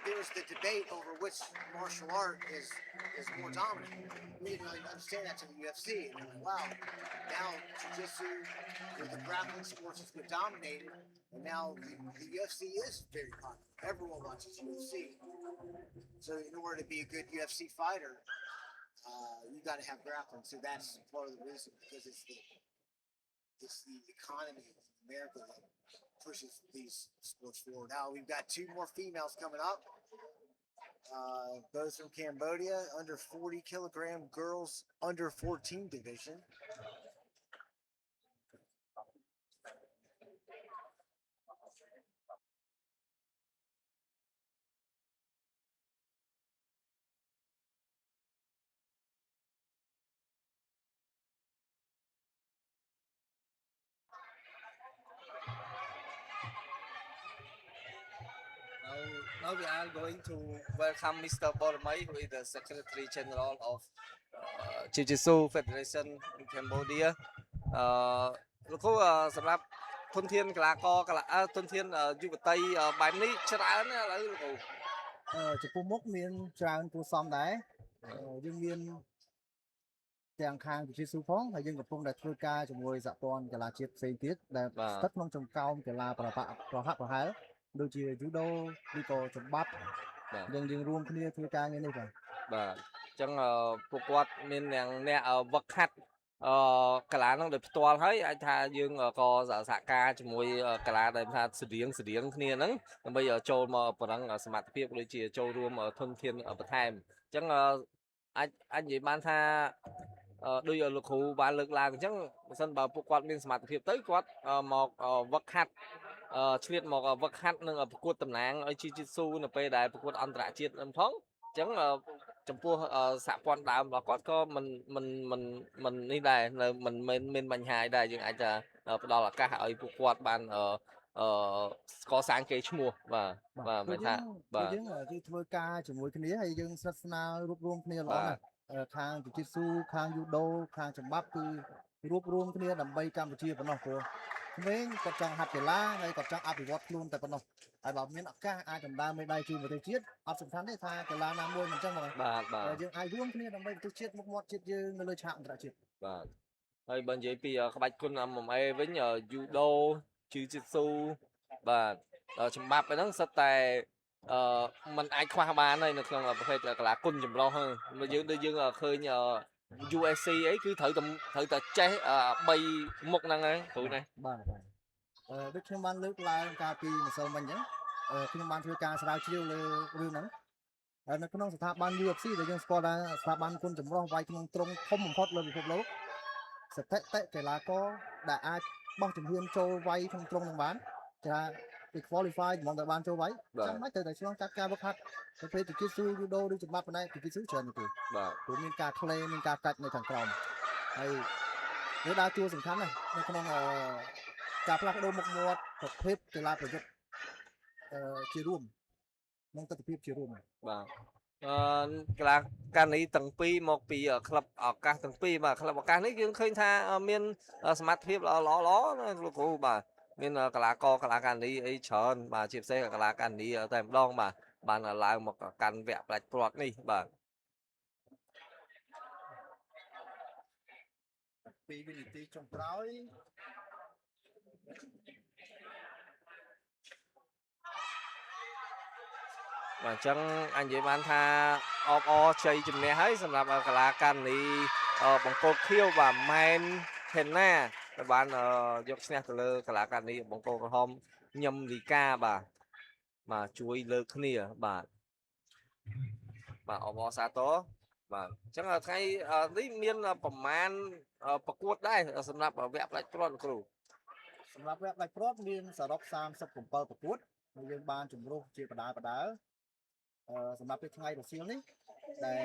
there was the debate over which martial art is more dominant. We didn't really understand that to the UFC. And they're like, wow, now jiu-jitsu, the grappling sports has been dominated, and now the UFC is very popular. Everyone watches UFC. So in order to be a good UFC fighter, you got to have grappling. So that's part of the reason, because it's the economy of America that pushes these sports forward. Now we've got two more females coming up, both from Cambodia, under 40 kilogram girls, under 14 division. Now we are going to welcome Mr. Bormai, who is the Secretary General of Ju-Jitsu Federation in Cambodia. លោកគ្រូសម្រាប់ធនធានកីឡាករធនធានយុវតីបែបនេះច្រើនណាស់ឥឡូវលោកគ្រូ ចំពោះមុខមានច្រើនគួរសមដែរយើងមានទាំងខាង Jiu-Jitsu ផងហើយយើងកំពុងតែធ្វើការជាមួយសហព័ន្ធកីឡាជាតិផ្សេងទៀតដែលស្ថិតក្នុងចំណោមកីឡាប្រហាក់ប្រហែលដូចជា Judo ឬក៏ចម្បាប់យើងរួមគ្នាធ្វើការងារនេះបាទ បាទអញ្ចឹងពួកគាត់មានអ្នកវឹកហាត់កីឡាហ្នឹងដោយផ្ទាល់ហើយអាចថាយើងក៏សហការជាមួយកីឡាដែលថាស្តៀងគ្នាហ្នឹងដើម្បីចូលមកបរិងសមត្ថភាពដូចជាចូលរួមធនធានបន្ថែមអញ្ចឹងអាចនិយាយបានថាដោយលោកគ្រូបានលើកឡើងអញ្ចឹងបើសិនបើពួកគាត់មានសមត្ថភាពទៅគាត់មកវឹកហាត់ឆ្លៀតមកវឹកហាត់នឹងប្រកួតតំណាងឲ្យ Jiu-Jitsu នៅពេលដែលប្រកួតអន្តរជាតិហ្នឹងផងអញ្ចឹងចំពោះសហព័ន្ធដើមរបស់គាត់ក៏មិននេះដែរនៅមិនមានបញ្ហាដែរយើងអាចថាផ្ដល់ឱកាសឲ្យពួកគាត់បានស្កសាងកេរ្តិ៍ឈ្មោះបាទមិនថាបាទយើងធ្វើការជាមួយគ្នាហើយយើងស្និទ្ធស្នាលរួបរวมគ្នាល្អណាស់ខាង Jiu-Jitsu ខាង Judo ខាងចម្បាប់គឺរួបរวมគ្នាដើម្បីកម្ពុជាប៉ុណ្ណោះព្រោះក្មេងគាត់ចង់ហាត់កីឡាហើយគាត់ចង់អភិវឌ្ឍខ្លួនតែប៉ុណ្ណោះហើយបើមានឱកាសអាចដណ្ដើមមេដាយជូនប្រទេសជាតិអត់សំខាន់ទេថាកីឡាណាមួយមិនចឹងហ្មងបាទយើងអាចរួមគ្នាដើម្បីប្រទេសជាតិមុខមាត់ជាតិយើងនៅលើឆាកអន្តរជាតិបាទហើយបើនិយាយពីក្បាច់គុណ MMA វិញ Judo Jiu-Jitsu បាទចម្បាប់ហ្នឹងសិតតែมันអាចខ្វះបានហើយនៅក្នុងប្រភេទកីឡាគុណចម្រុះហ្នឹងយើងឃើញUFC អីគឺត្រូវតែចេះ3មុខហ្នឹងហើយគ្រូណាបាទដូចខ្ញុំបានលើកឡើងកាលពីម្សិលមិញអញ្ចឹងខ្ញុំបានធ្វើការស្រាវជ្រាវលើរឿងហ្នឹងហើយនៅក្នុងស្ថាប័ន UFC ដែលយើងស្គាល់ថាស្ថាប័នគុណចម្រុះវាយក្នុងត្រង់ធំបំផុតលើពិភពលោកស្ថិតិកីឡាករដែលអាចបោះជំហានចូលវាយក្នុងត្រង់ហ្នឹងបានចាគេ qualify ហ្មងតែបានចូលវាយចាំមិនទៅតែឆ្លងកាត់ការវឹកហាត់ប្រភេទ Jiu-Jitsu Judo ឬចម្បាប់ប៉ុណ្ណេះ Jiu-Jitsu ច្រើនទេបាទព្រោះមានការ claim មានការកាច់នៅខាងក្រោមហើយវាដើរតួសំខាន់ណាស់នៅក្នុងការផ្លាស់ប្ដូរមុខមាត់ប្រភេទកីឡាប្រយុទ្ធជារួមក្នុងទស្សនវិជ្ជាជារួមបាទកីឡាកានីទាំងពីរមកពីក្លឹបឱកាសទាំងពីរបាទក្លឹបឱកាសនេះយើងឃើញថាមានសមត្ថភាពល្អណាលោកគ្រូបាទមានកីឡាករកីឡាកានីអីច្រើនបាទជាពិសេសកីឡាកានីតែម្ដងបាទបានឡើងមកកាន់វគ្គផ្ដាច់ព្រាត់នេះបាទ2វិនាទីចុងក្រោយបាទអញ្ចឹងអញនិយាយបានថាអបអរជ័យជំនះហើយសម្រាប់កីឡាកានីបង្គោលខៀវបាទម៉ែនថេណាដែលបានយកឈ្នះទៅលើកីឡាកានីបង្គោលក្រហមញឹមលីកាបាទជួយលើកគ្នាបាទអបអរសាទរបាទអញ្ចឹងថ្ងៃនេះមានប្រមាណប្រកួតដែរសម្រាប់វគ្គផ្ដាច់ព្រាត់គ្រូ សម្រាប់វគ្គផ្ដាច់ព្រាត់មានសរុប37ប្រកួតហើយយើងបានជំរុះជាបដាសម្រាប់ពេលថ្ងៃរសៀលនេះដែល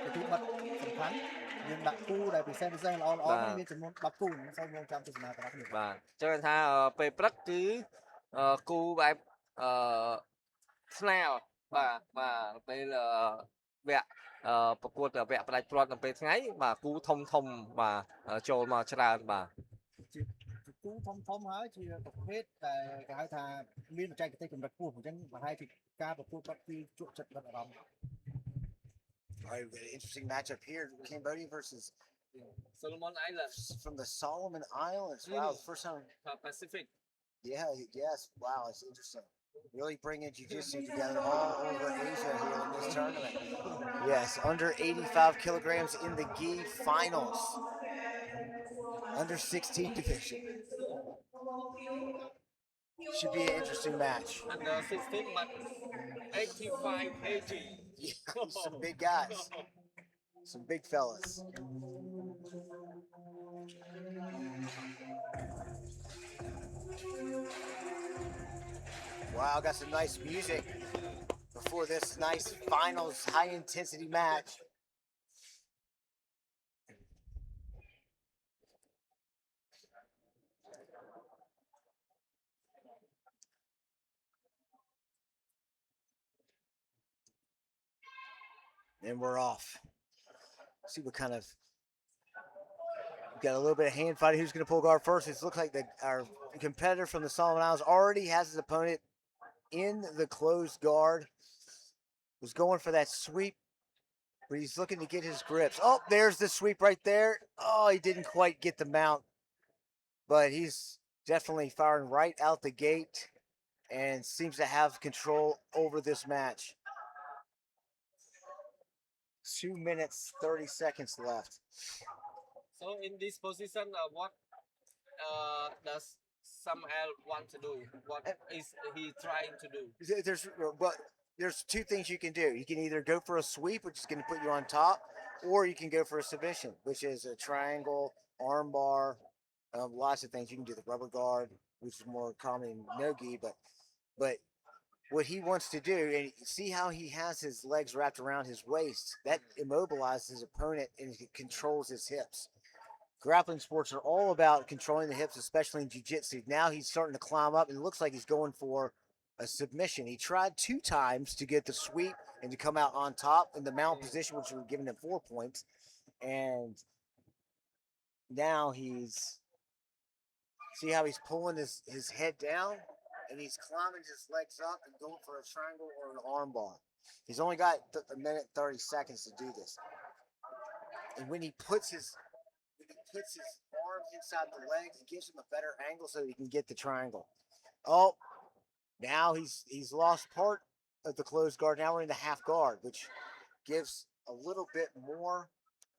ពិធីបិទសំខាន់យើងដាក់គូដែលពិសេសល្អៗមានចំនួន10គូសូមរងចាំទស្សនាទាំងអស់គ្នា បាទចឹងថាពេលព្រឹកគឺគូបែបស្នាលបាទពេលវគ្គប្រកួតវគ្គផ្ដាច់ព្រាត់នៅពេលថ្ងៃបាទគូធំបាទចូលមកច្រើនបាទ ជាគូធំហើយជាប្រភេទតែគេហៅថាមានបច្ចេកទេសកម្រិតខ្ពស់អញ្ចឹងប្រហែលជាការប្រកួតបាត់ពីជក់ចិត្តបាត់អារម្មណ៍ All right, we've got an interesting matchup here. Cambodia versus Solomon Islands from the Solomon Islands. Wow, first time. Pacific Yeah, yes. Wow, it's interesting. Really bringing jiu-jitsu together all over Asia here in this tournament. Yes, under 85 kilograms in the gi finals. Under 16 division. Should be an interesting match. under 16 but 85 kg. Yeah, some big guys. Some big fellas. Wow, got some nice music before this nice finals high intensity match. And we're off. See what kind of got a little bit of hand fighting. Who's going to pull guard first? It looks like our competitor from the Solomon Islands already has his opponent in the closed guard. Was going for that sweep, but he's looking to get his grips. Oh, there's the sweep right there. Oh, he didn't quite get the mount, but he's definitely firing right out the gate and seems to have control over this match. 2 minutes, 30 seconds left. So in this position, what does Samuel want to do? What is he trying to do? There's two things you can do. You can either go for a sweep, which is going to put you on top, or you can go for a submission, which is a triangle, arm bar, lots of things. You can do the rubber guard, which is more common in no-gi, but what he wants to do, and see how he has his legs wrapped around his waist, that immobilizes his opponent and it controls his hips. Grappling sports are all about controlling the hips, especially in jiu-jitsu. Now he's starting to climb up and it looks like he's going for a submission. He tried 2 times to get the sweep and to come out on top in the mount position, which would have given him 4 points. And now see how he's pulling his head down? And he's climbing his legs up and going for a triangle or an arm bar. He's only got a minute 30 seconds to do this. And when he puts his arms inside the legs, it gives him a better angle so he can get the triangle. Oh, now he's lost part of the closed guard. Now we're in the half guard, which gives a little bit more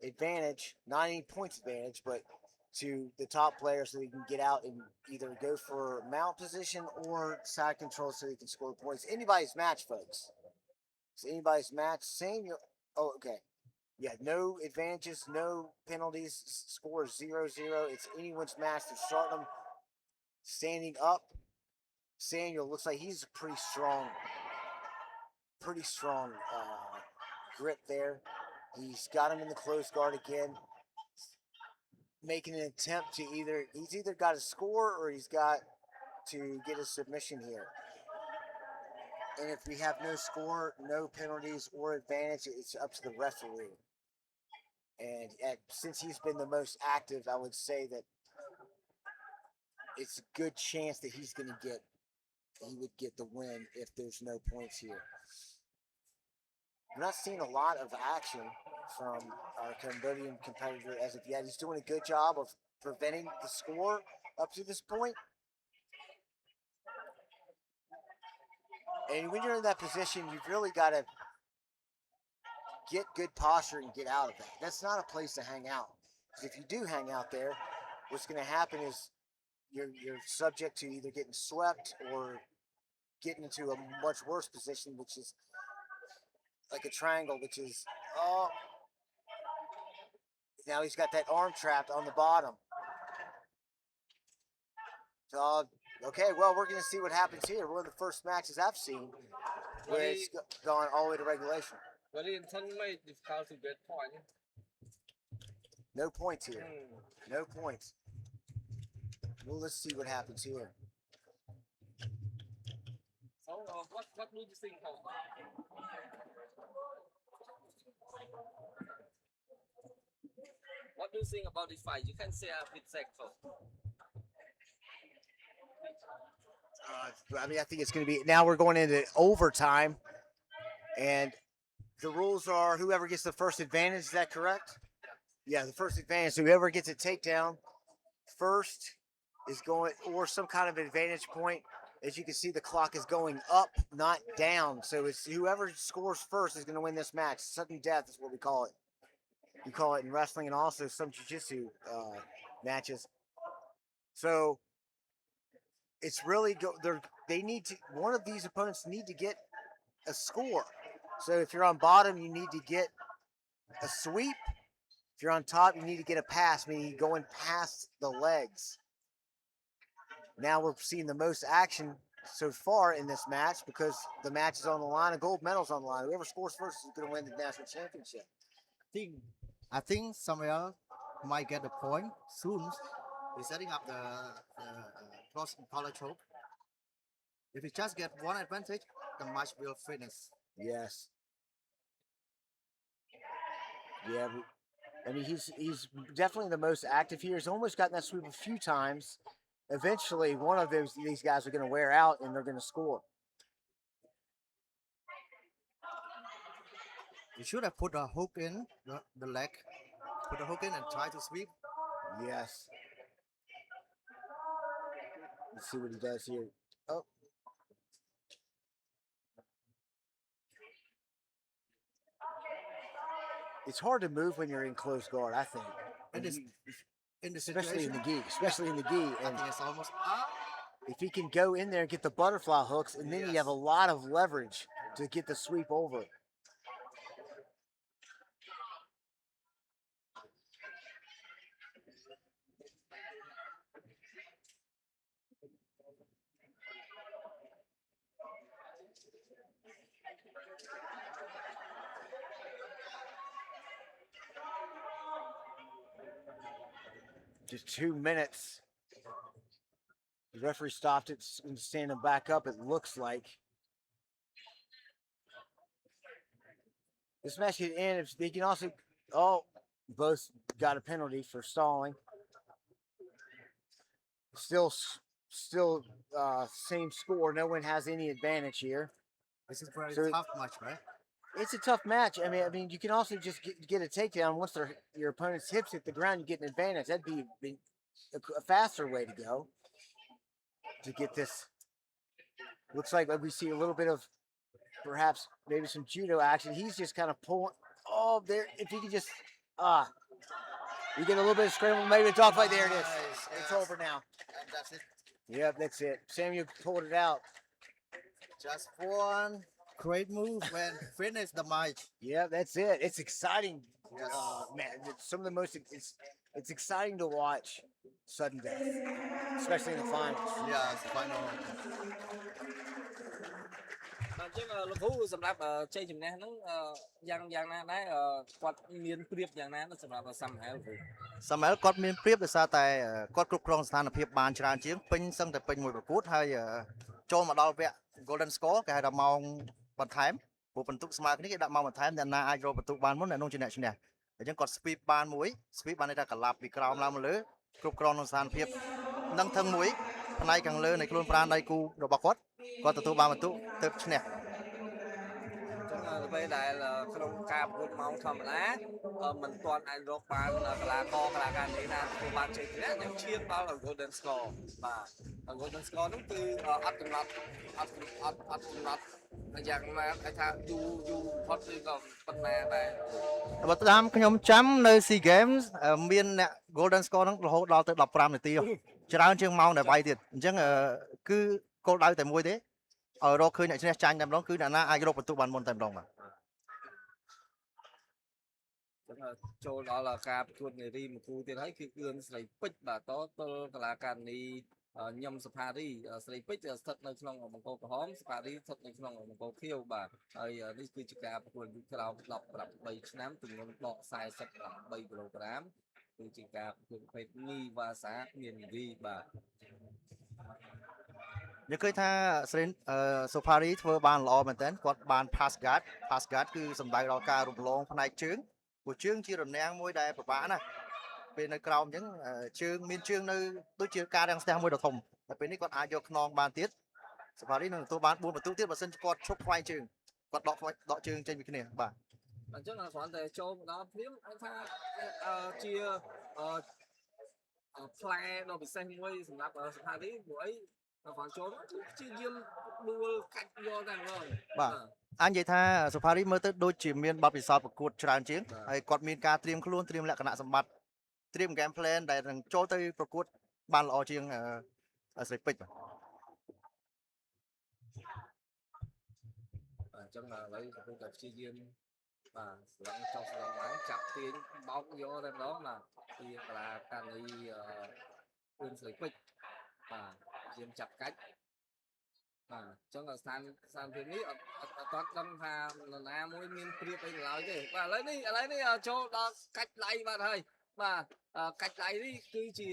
advantage, not any points advantage, but to the top player so he can get out and either go for mount position or side control so he can score points. Anybody's match, folks. It's anybody's match. Oh, okay. Yeah, no advantages, no penalties. Score is 0-0. It's anyone's match. They're starting them standing up. Samuel looks like he's a pretty strong grip there. He's got him in the closed guard again. Making an attempt to he's either got to score or he's got to get a submission here. And if we have no score, no penalties or advantage, it's up to the referee. And since he's been the most active, I would say that it's a good chance that he would get the win if there's no points here. We're not seeing a lot of action from our Cambodian competitor as of yet. He's doing a good job of preventing the score up to this point. And when you're in that position, you've really got to get good posture and get out of that. That's not a place to hang out. Because if you do hang out there, what's going to happen is you're subject to either getting swept or getting into a much worse position, which is like a triangle, which is, oh, now he's got that arm trapped on the bottom. Okay, well, we're going to see what happens here. One of the first matches I've seen where it's gone all the way to regulation. Very intensely difficult to get point. No points here. No points. Well, let's see what happens here. So, what do you think of? What do you think about this fight? You can say a bit sector. I mean, I think it's going to be, now we're going into overtime, and the rules are whoever gets the first advantage, is that correct? Yeah, the first advantage, so whoever gets a takedown first is going, or some kind of advantage point. As you can see, the clock is going up, not down, so it's whoever scores first is going to win this match. Sudden death is what we call it. We call it in wrestling and also some jiu-jitsu matches. So it's really they need to, one of these opponents need to get a score. So if you're on bottom, you need to get a sweep. If you're on top, you need to get a pass, meaning going past the legs. Now we're seeing the most action so far in this match because the match is on the line, a gold medal's on the line. Whoever scores first is going to win the national championship. I think Samuel might get a point soon. He's setting up the cross collar choke. If he just get one advantage, the match will finish. Yes. Yeah, I mean, he's definitely the most active here. He's almost gotten that sweep a few times. Eventually, one of these guys are going to wear out, and they're going to score. You should have put a hook in the leg. Put a hook in and try to sweep. Yes. Let's see what he does here. Oh. It's hard to move when you're in close guard, I think. In the especially in the situation, gi. Especially in the gi. I And think it's almost up. if he can go in there and get the butterfly hooks, and then you have a lot of leverage to get the sweep over. Just 2 minutes. The referee stopped it and standing back up, it looks like. This match could end if they can also, both got a penalty for stalling. Still same score. No one has any advantage here. This is very tough match, right? It's a tough match. I mean, you can also just get a takedown once your opponent's hips hit the ground. You get an advantage. That'd be a faster way to go to get this. Looks like we see a little bit of perhaps maybe some judo action. He's just kind of pulling. Oh, there! If he could just you get a little bit of scramble, maybe a dogfight. There it is. It's over now. And that's it. Yep, that's it. Samuel pulled it out. Just one great move and finish the match. Yeah, that's it. It's exciting. Yes. Man, it's some of the most. It's exciting to watch sudden death, especially in the finals. Yes, final. អញ្ចឹងលោកគ្រូសម្រាប់ជ័យជំនះហ្នឹងយ៉ាងណាដែរគាត់មានព្រៀបយ៉ាងណាសម្រាប់សាមហែលគ្រូ Samuel គាត់មានព្រៀបដោយសារតែគាត់គ្រប់គ្រងស្ថានភាពបានច្រើនជាងពេញសឹងតែពេញមួយប្រកួតហើយចូលមកដល់វគ្គ Golden Score គេហៅថាម៉ោងបន្ថែមព្រោះបន្ទុកស្មើគ្នាគេដាក់ម៉ោងបន្ថែមអ្នកណាអាចរកបន្ទុកបានមុនអ្នកនោះជាអ្នកឈ្នះអញ្ចឹងគាត់ sweep បានមួយ sweep បានន័យថាកលាប់ពីក្រោមឡើងមកលើគ្រប់គ្រងក្នុងស្ថានភាពនឹងថឹងមួយផ្នែកខាងលើនៃខ្លួនប្រាណដៃគូរបស់គាត់ទទួលបានបន្ទុកទៅឈ្នះ ពេលដែលក្នុងការប្រកួតម៉ោងធម្មតាមិនទាន់អាចរកបានកីឡាករនេះណាទទួលបានជ័យជំនះយ៉ាងឈានដល់ Golden Score បាទ Golden Score នោះគឺអត់កំណត់យ៉ាងណាគេថាយូរផុតឬក៏ប៉ុណ្ណាដែរ បើតាមខ្ញុំចាំនៅ SEA Games មានអ្នក Golden Score ហ្នឹងរហូតដល់ទៅ15នាទីច្រើនជាងម៉ោងដែលវាយទៀតអញ្ចឹងគឺគោលដៅតែមួយទេឲ្យរកឃើញអ្នកឈ្នះចាញ់តែម្ដងគឺអ្នកណាអាចរកបន្ទុកបានមុនតែម្ដងបាទ ចូលដល់ការប្រកួតនារីមួយគូទៀតហើយគឺអឿនស្រីពេជ្របាទតទៅកីឡាការិនី ញឹមសផារីស្រីពេជ្រស្ថិតនៅក្នុងបង្គោលក្រហមសផារីស្ថិតនៅក្នុងបង្គោលខៀវបាទហើយនេះគឺជាការប្រកួតក្រោម18ឆ្នាំទម្ងន់ដក48គីឡូក្រាមគឺជាការប្រកួតប្រភេទនីវ៉ាសាមានវីបាទ យើងឃើញថាស្រីសូផារីធ្វើបានល្អមែនតើគាត់បាន pass guard គឺសំដៅដល់ការរំលងផ្នែកជើងព្រោះជើងជារនាំងមួយដែលពិបាកណាស់ពេលនៅក្រោមអញ្ចឹងជើងមានជើងនៅដូចជាការរាំងស្ទះមួយដ៏ធំតែពេលនេះគាត់អាចយកខ្នងបានទៀតសូផារីនឹងទទួលបាន4បន្ទុកទៀតបើសិនជាគាត់ឈប់ខ្វែងជើងគាត់ដកជើងចេញពីគ្នាបាទ អញ្ចឹងគ្រាន់តែចូលមកដល់ព្រាមឲ្យថាជាផ្លែដ៏ពិសេសមួយសម្រាប់សផារីព្រោះអីគ្រាន់ចូលជាយាមដួលកាច់យកតែម្ដងបាទអញនិយាយថាសូផារីមើលទៅដូចជាមានបទពិសោធន៍ប្រកួតច្រើនជាងហើយគាត់មានការត្រៀមខ្លួនត្រៀមលក្ខណៈសម្បត្តិត្រៀម game plan ដែលនឹងចូលទៅប្រកួតបានល្អជាងស្រីពេជ្របាទ អញ្ចឹងឥឡូវកំពុងតែព្យាយាមបាទស្លឹងចុះស្លឹងឡើងចាប់ទាញបោកយកតែម្ដងណាពីកលាកានីអ៊ុនស្រីពេជ្របាទយាមចាប់កាច់បាទអញ្ចឹងស្ថានភាពនេះអត់ដឹងថានរណាមួយមានព្រៀបអីឡើយទេបាទឥឡូវនេះចូលដល់កាច់ដៃបាទហើយបាទកាច់ដៃនេះគឺជា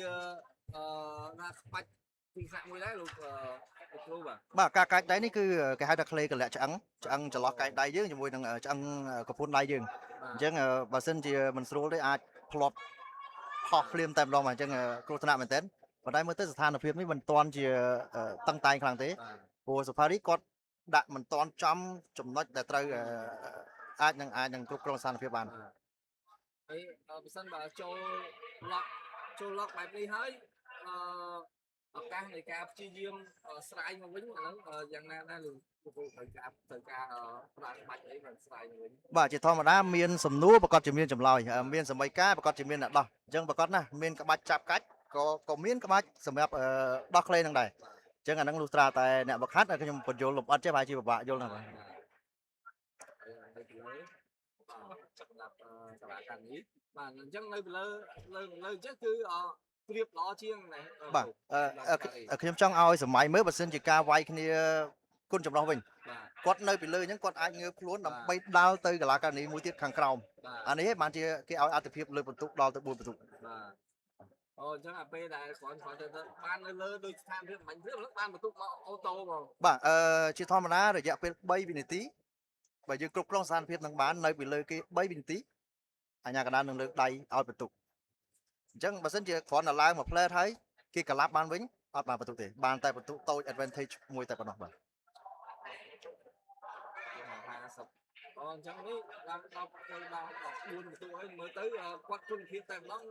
ណាក្បាច់ពីសាក់មួយដែរលោកគ្រូបាទការកាច់ដៃនេះគឺគេហៅថាក្លេកលៈឆ្អឹងចន្លោះកាច់ដៃយើងជាមួយនឹងឆ្អឹងកពួនដៃយើងអញ្ចឹងបើសិនជាមិនស្រួលទេអាចផ្លាត់ផុសភ្លាមតែម្ដងមកអញ្ចឹងគ្រោះថ្នាក់មែនទែនប៉ុន្តែមើលទៅស្ថានភាពនេះមិនទាន់ជាតឹងតែងខ្លាំងទេព្រោះសូផារីគាត់ដាក់មិនទាន់ចំចំណុចដែលត្រូវអាចនឹងគ្រប់គ្រងស្ថានភាពបានហើយបើសិនបើចូលឡុកបែបនេះហើយឱកាសនៃការព្យាយាមស្រាយមកវិញអាហ្នឹងយ៉ាងណាដែរលោកត្រូវការប្រើបាច់អីមកស្រាយមកវិញបាទជាធម្មតាមានសំណួរប្រកាសជាមានចម្លើយមានសម័យការប្រកាសជាមានអ្នកដោះអញ្ចឹងប្រកាសណាមានក្បាច់ចាប់កាច់ក៏មានក្បាច់សម្រាប់ដោះក្លេនឹងដែរអញ្ចឹងអាហ្នឹងលុះត្រាតែអ្នកបង្ហាត់ខ្ញុំបញ្យល់លម្អិតចេះប្រហែលជាពិបាកយល់ណាស់បាទសម្រាប់កលាការនេះបាទអញ្ចឹងនៅលើអញ្ចឹងគឺព្រៀបល្អជាងណាបាទខ្ញុំចង់ឲ្យសម័យមើលបើសិនជាការវាយគ្នាគុណចម្រុះវិញគាត់នៅពីលើអញ្ចឹងគាត់អាចងើបខ្លួនដើម្បីដាល់ទៅកលាការនីមួយទៀតខាងក្រោមអានេះបានជាគេឲ្យអត្ថភាពលើបន្ទុកដល់ទៅ4បន្ទុកបាទអូអញ្ចឹងអាពេលដែលគ្រាន់តែបាននៅលើដូចស្ថានភាពមិញព្រឹកបានបន្ទុកមកអូតូបងបាទជាធម្មតារយៈពេល3វិនាទីបើយើងគ្រប់គ្រងស្ថានភាពនឹងបាននៅពីលើគេ3វិនាទីអាញាកណ្ដាលនឹងលើកដៃឲ្យបន្ទុកអញ្ចឹងបើសិនជាគ្រាន់តែឡើងមកផ្លែតហើយគេក្លាប់បានវិញអត់បានបន្ទុកទេបានតែបន្ទុកតូច advantage មួយតែប៉ុណ្ណោះបាទ50អញ្ចឹងនេះដល់14បន្ទុកហើយមើលទៅគាត់គុណភាពតែម្ដង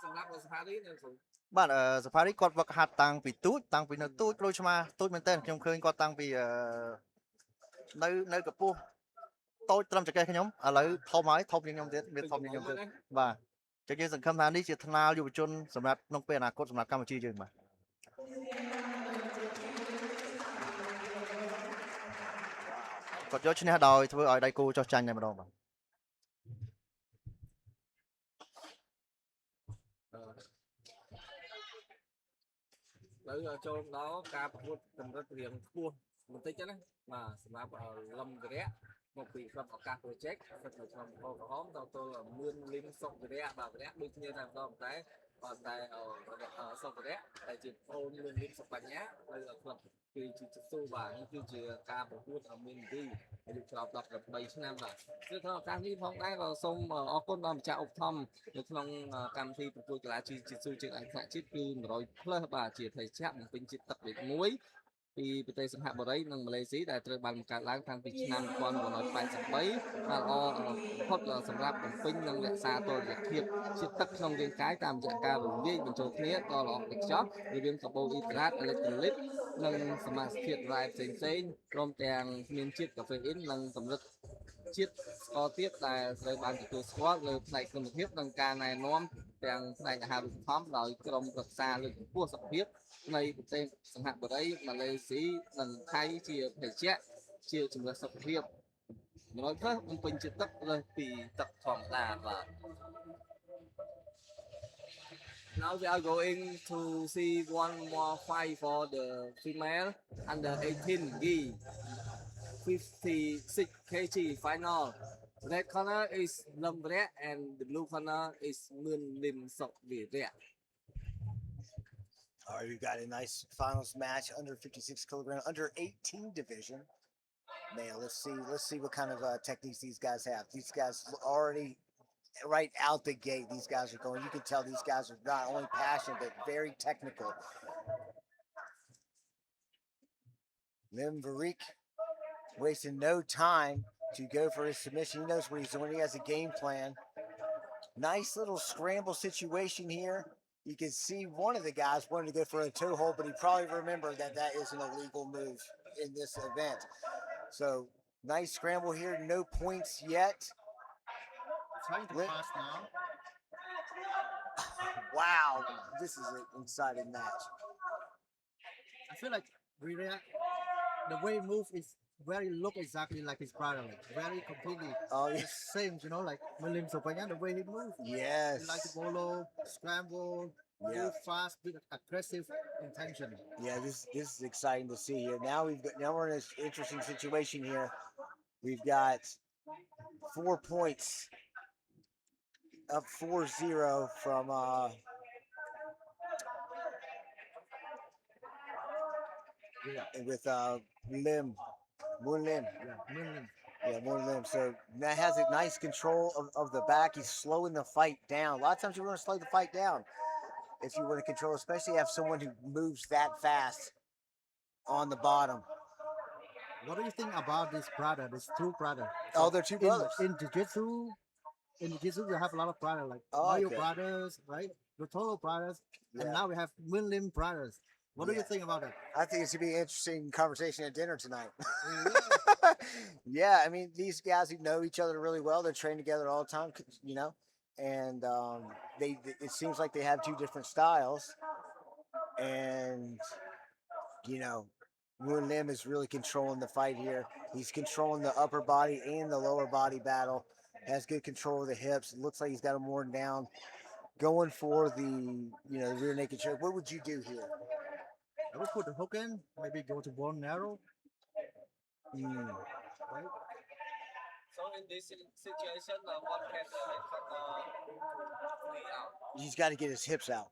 សម្រាប់សផារីនៅគ្រូបាទសផារីគាត់វឹកហាត់តាំងពីនៅទូចក្រូចឆ្មាទូចមែនតើខ្ញុំឃើញគាត់តាំងពីនៅកពស់តូចត្រឹមចង្កេះខ្ញុំឥឡូវធំហើយធំជាងខ្ញុំទៀតមានធំជាងខ្ញុំទៀតបាទចឹងយើងសង្ឃឹមថានេះជាថ្នាលយុវជនសម្រាប់ក្នុងពេលអនាគតសម្រាប់កម្ពុជាយើងបាទគាត់យកឈ្នះដោយធ្វើឲ្យដៃគូចោះចាញ់តែម្ដងបាទទៅចូលដល់ការប្រកួតកម្រិតរៀងខ្ពស់បន្តិចណាបាទសម្រាប់លំវិរៈមកពីក្រុមឱកាស project ស្ថិតនៅក្នុងបកក្រហមដល់ទល់មឿនលីងសុខវិរៈបាទវិរៈដូចគ្នាតែម្ដងតែសុខវិរៈដែលជាប្អូនលឿនលីងសុខបញ្ញានៅក្លឹបគឺJu-Jitsuបាទនេះគឺជាការប្រកួតមានវិធីអាយុឆ្លង18ឆ្នាំបាទគឺក្នុងឱកាសនេះផងដែរក៏សូមអរគុណដល់ម្ចាស់ឧបត្ថម្ភនៅក្នុងកម្មវិធីប្រកួតកីឡាJu-Jitsuជើងឯកថ្នាក់ជាតិគឺ100+ បាទជាភេសជ្ជៈបំពេញជាតិទឹកលេខ1ពីប្រទេសសិង្ហបុរីនិងម៉ាឡេស៊ីដែលត្រូវបានបង្កើតឡើងតាំងពីឆ្នាំ1983បាទល្អបំផុតសម្រាប់បំពេញនិងរក្សាតុល្យភាពជាតិទឹកក្នុងរាងកាយតាមរយៈការរំលាយបញ្ចូលគ្នាដ៏ល្អឥតខ្ចោះរវាងកាបូអ៊ីដ្រាតអេឡិចត្រូលីតនិងសមាសធាតុរ៉ែផ្សេងៗព្រមទាំងមានជាតិកាហ្វេអ៊ីននិងកម្រិតជាតិស្ករទៀតដែលត្រូវបានទទួលស្គាល់លើផ្នែកគុណភាពនិងការណែនាំទាំងផ្នែកអាហារូបត្ថម្ភដោយក្រុមប្រឹក្សាលើកកម្ពស់សុខភាពនៃប្រទេសសិង្ហបុរីម៉ាឡេស៊ីនិងថៃជាភេសជ្ជៈជាជំរើសសុខភាព100+បំពេញជាតិទឹកលើសពីទឹកធម្មតាបាទ Now we are going to see one more fight for the female under 18 gi 56 kg final. Red corner is Lâm Rẽ and the blue corner is Nguyen Lim Sok Rẽ. All right, we've got a nice finals match under 56 kilogram, under 18 division. Man, let's see what kind of techniques these guys have. These guys already right out the gate, these guys are going. You can tell these guys are not only passionate but very technical. Lim Varik wasting no time to go for his submission. He knows what he's doing. He has a game plan. Nice little scramble situation here. You can see one of the guys wanted to go for a toe hold, but he probably remembered that that is an illegal move in this event. So nice scramble here. No points yet. Trying to pass now. Wow, this is an exciting match. I feel like Rhea, the way he move is very look exactly like his brother, like very completely Oh, yeah. the same, you know, like William Sopanya, the way he moves. Yes. He like to follow, scramble, Yeah. move fast with aggressive intention. Yeah, this is exciting to see here. Now we're in this interesting situation here. We've got 4 points, up 4-0 from with Lim, Moon Lim. Yeah, William. Yeah, Moon Lim. So that has a nice control of the back. He's slowing the fight down. A lot of times you want to slow the fight down if you want to control, especially have someone who moves that fast on the bottom. What do you think about this brother, this two brother? Oh, they're two brothers. In jiu-jitsu, you have a lot of brothers, like Oh, Mario okay. brothers, right? Rotolo brothers, Yeah. and now we have William brothers. What do you Yeah. think about that? I think it's gonna be an interesting conversation at dinner tonight. Yeah. Yeah, I mean, these guys who know each other really well, they train together all the time, you know, and it seems like they have two different styles, and you know, Moon Lim is really controlling the fight here. He's controlling the upper body and the lower body battle. Has good control of the hips. It looks like he's got them worn down. Going for the rear naked choke. What would you do here? I would put the hook in, maybe go to bone narrow, right? So in this situation, what can the red corner do to free out? He's got to get his hips out.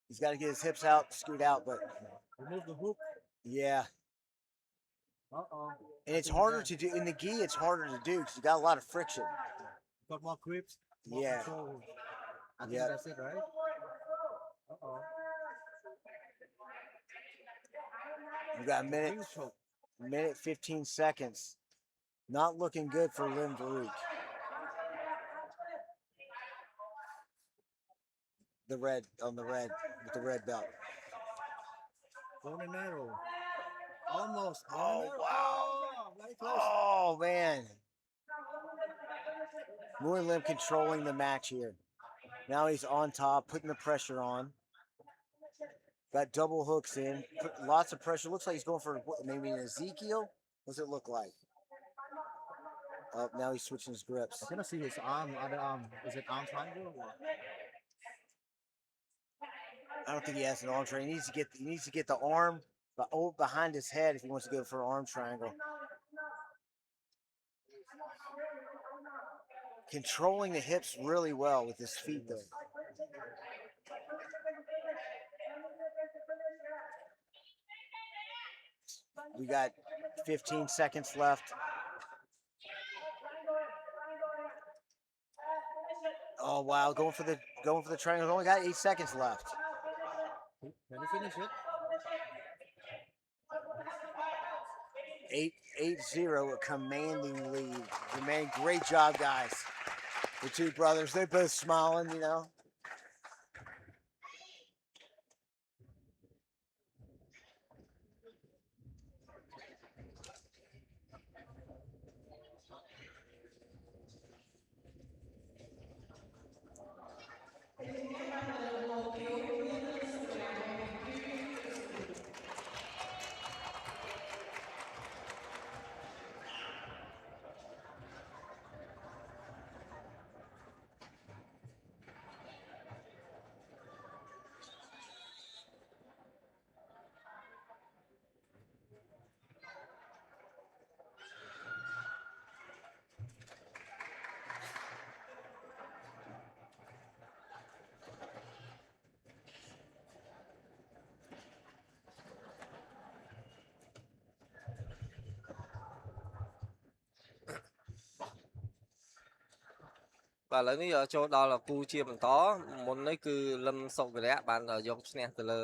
He's got to get his hips out, scoot out, but Remove the hook. yeah. Uh-oh. And it's harder to do in the gi. It's harder to do because you got a lot of friction. Got more grips, more Yeah. control. I think Yeah. that's it, right? Uh-oh. You got a minute, Wing choke. 15 seconds. Not looking good for Lim Varik. The red with the red belt. Bone and narrow. Almost. Bone Oh, and narrow. wow. Oh, very close. Oh man. Moon Lim controlling the match here. Now he's on top, putting the pressure on. Got double hooks in, put lots of pressure. Looks like he's going for maybe an Ezekiel. What's it look like? Oh, now he's switching his grips. I cannot see his arm, other arm. Is it arm triangle? I don't think he has an arm triangle. He needs to get the arm behind his head if he wants to go for an arm triangle. Controlling the hips really well with his feet though. We got 15 seconds left. Oh wow, going for the triangle. Only got 8 seconds left. Can you finish it? 8-0, a commanding lead. Man, great job, guys. The two brothers, they're both smiling, you know. បាទឥឡូវនេះចូលដល់គូជាបន្តមុននេះគឺលឹមសុវិរៈបានយកឈ្នះទៅលើ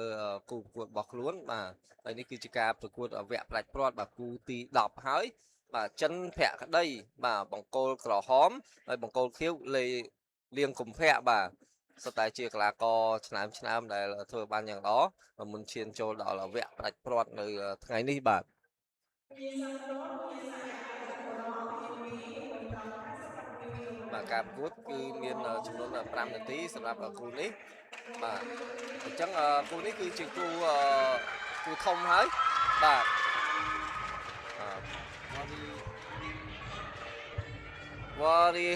គូប្រកួតរបស់ខ្លួនបាទហើយនេះគឺជាការប្រកួតវគ្គផ្ដាច់ព្រាត់បាទគូទី10ហើយបាទចិនភក្តីបាទបង្គោលក្រហមហើយបង្គោលខៀវលៀងកុម្ភៈបាទសុទ្ធតែជាកីឡាករឆ្នើមដែលធ្វើបានយ៉ាងល្អមុនឈានចូលដល់វគ្គផ្ដាច់ព្រាត់នៅថ្ងៃនេះបាទបាទការប្រកួតគឺមានចំនួន5នាទីសម្រាប់គូនេះបាទអញ្ចឹងគូនេះគឺជាគូធំហើយបាទvery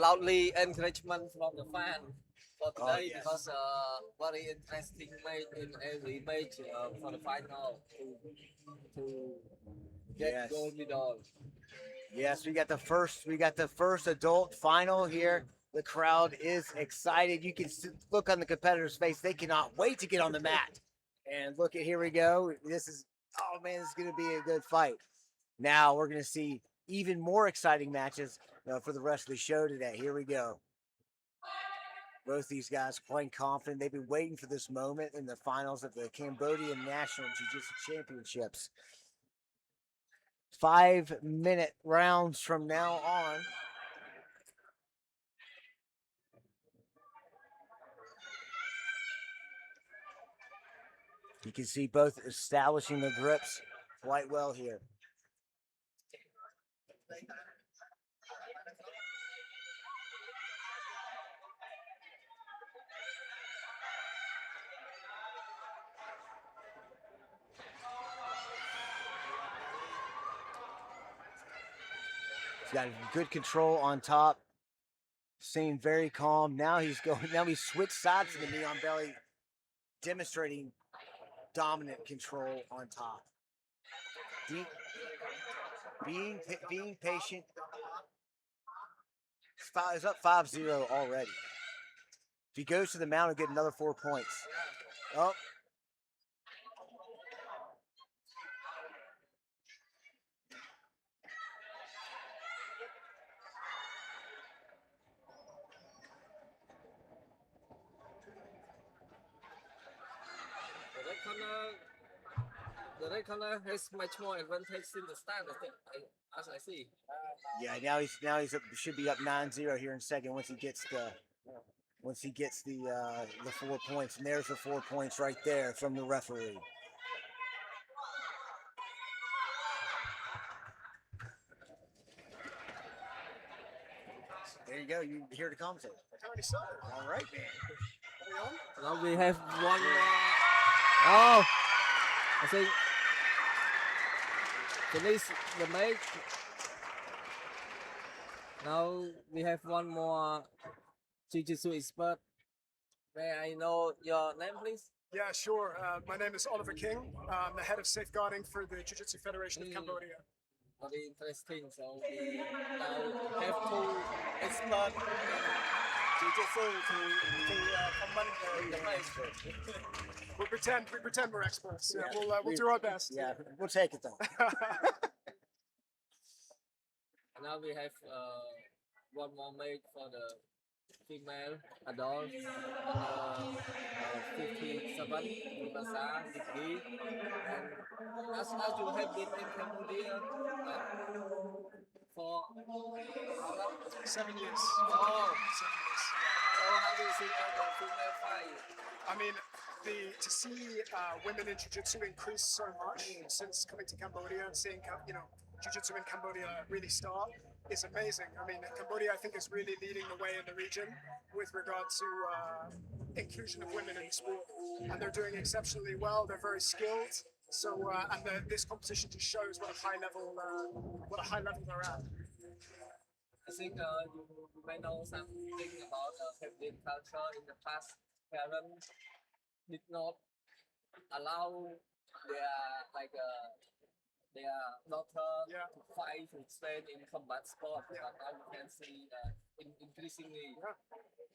loudly encouragement from the fan for today because very interesting match in every match for the final to get gold medal. Yes, we got the first adult final here. The crowd is excited. You can look on the competitors' face. They cannot wait to get on the mat. And look at, here we go. This is going to be a good fight. Now we're going to see even more exciting matches for the rest of the show today. Here we go. Both these guys quite confident. They've been waiting for this moment in the finals of the Cambodian National Jiu-Jitsu Championships. 5-minute rounds from now on. You can see both establishing the grips quite well here. He's got good control on top. Seemed very calm. Now he's switched sides to the knee on belly, demonstrating dominant control on top. Being patient. Is up 5-0 already. If he goes to the mount, he'll get another 4 points. Oh. The red color has much more advantage in the stand, I think, as I see. Yeah, now he's up, should be up 9-0 here in second once he gets the 4 points. And there's the 4 points right there from the referee. There you go. You hear the commentator. All right, man. Now we have one more. Oh, I think finish the match. Now we have one more Jiu-Jitsu expert. May I know your name, please? Yeah, sure. My name is Oliver King. I'm the head of safeguarding for the Ju-Jitsu Federation of Cambodia. Very interesting. So we now have two experts Jiu-Jitsu to comment the match. We pretend we're experts. Yeah, we'll do our best. Yeah, we'll take it though. Now we have one more match for the female adults, 57 degree. And as you have been in Cambodia for 7 years. oh, 7 years. so how do you see the female fight? I mean, to see women in Jiu-Jitsu increase so much since coming to Cambodia and seeing Jiu-Jitsu in Cambodia really start is amazing. I mean, Cambodia, I think, is really leading the way in the region with regard to inclusion of women in the sport, and they're doing exceptionally well. They're very skilled. So, and this competition just shows what a high level they're at. I think you may know something about Cambodian culture in the past. Parents did not allow their daughter to fight and train in combat sport, but now you can see increasingly. Yeah.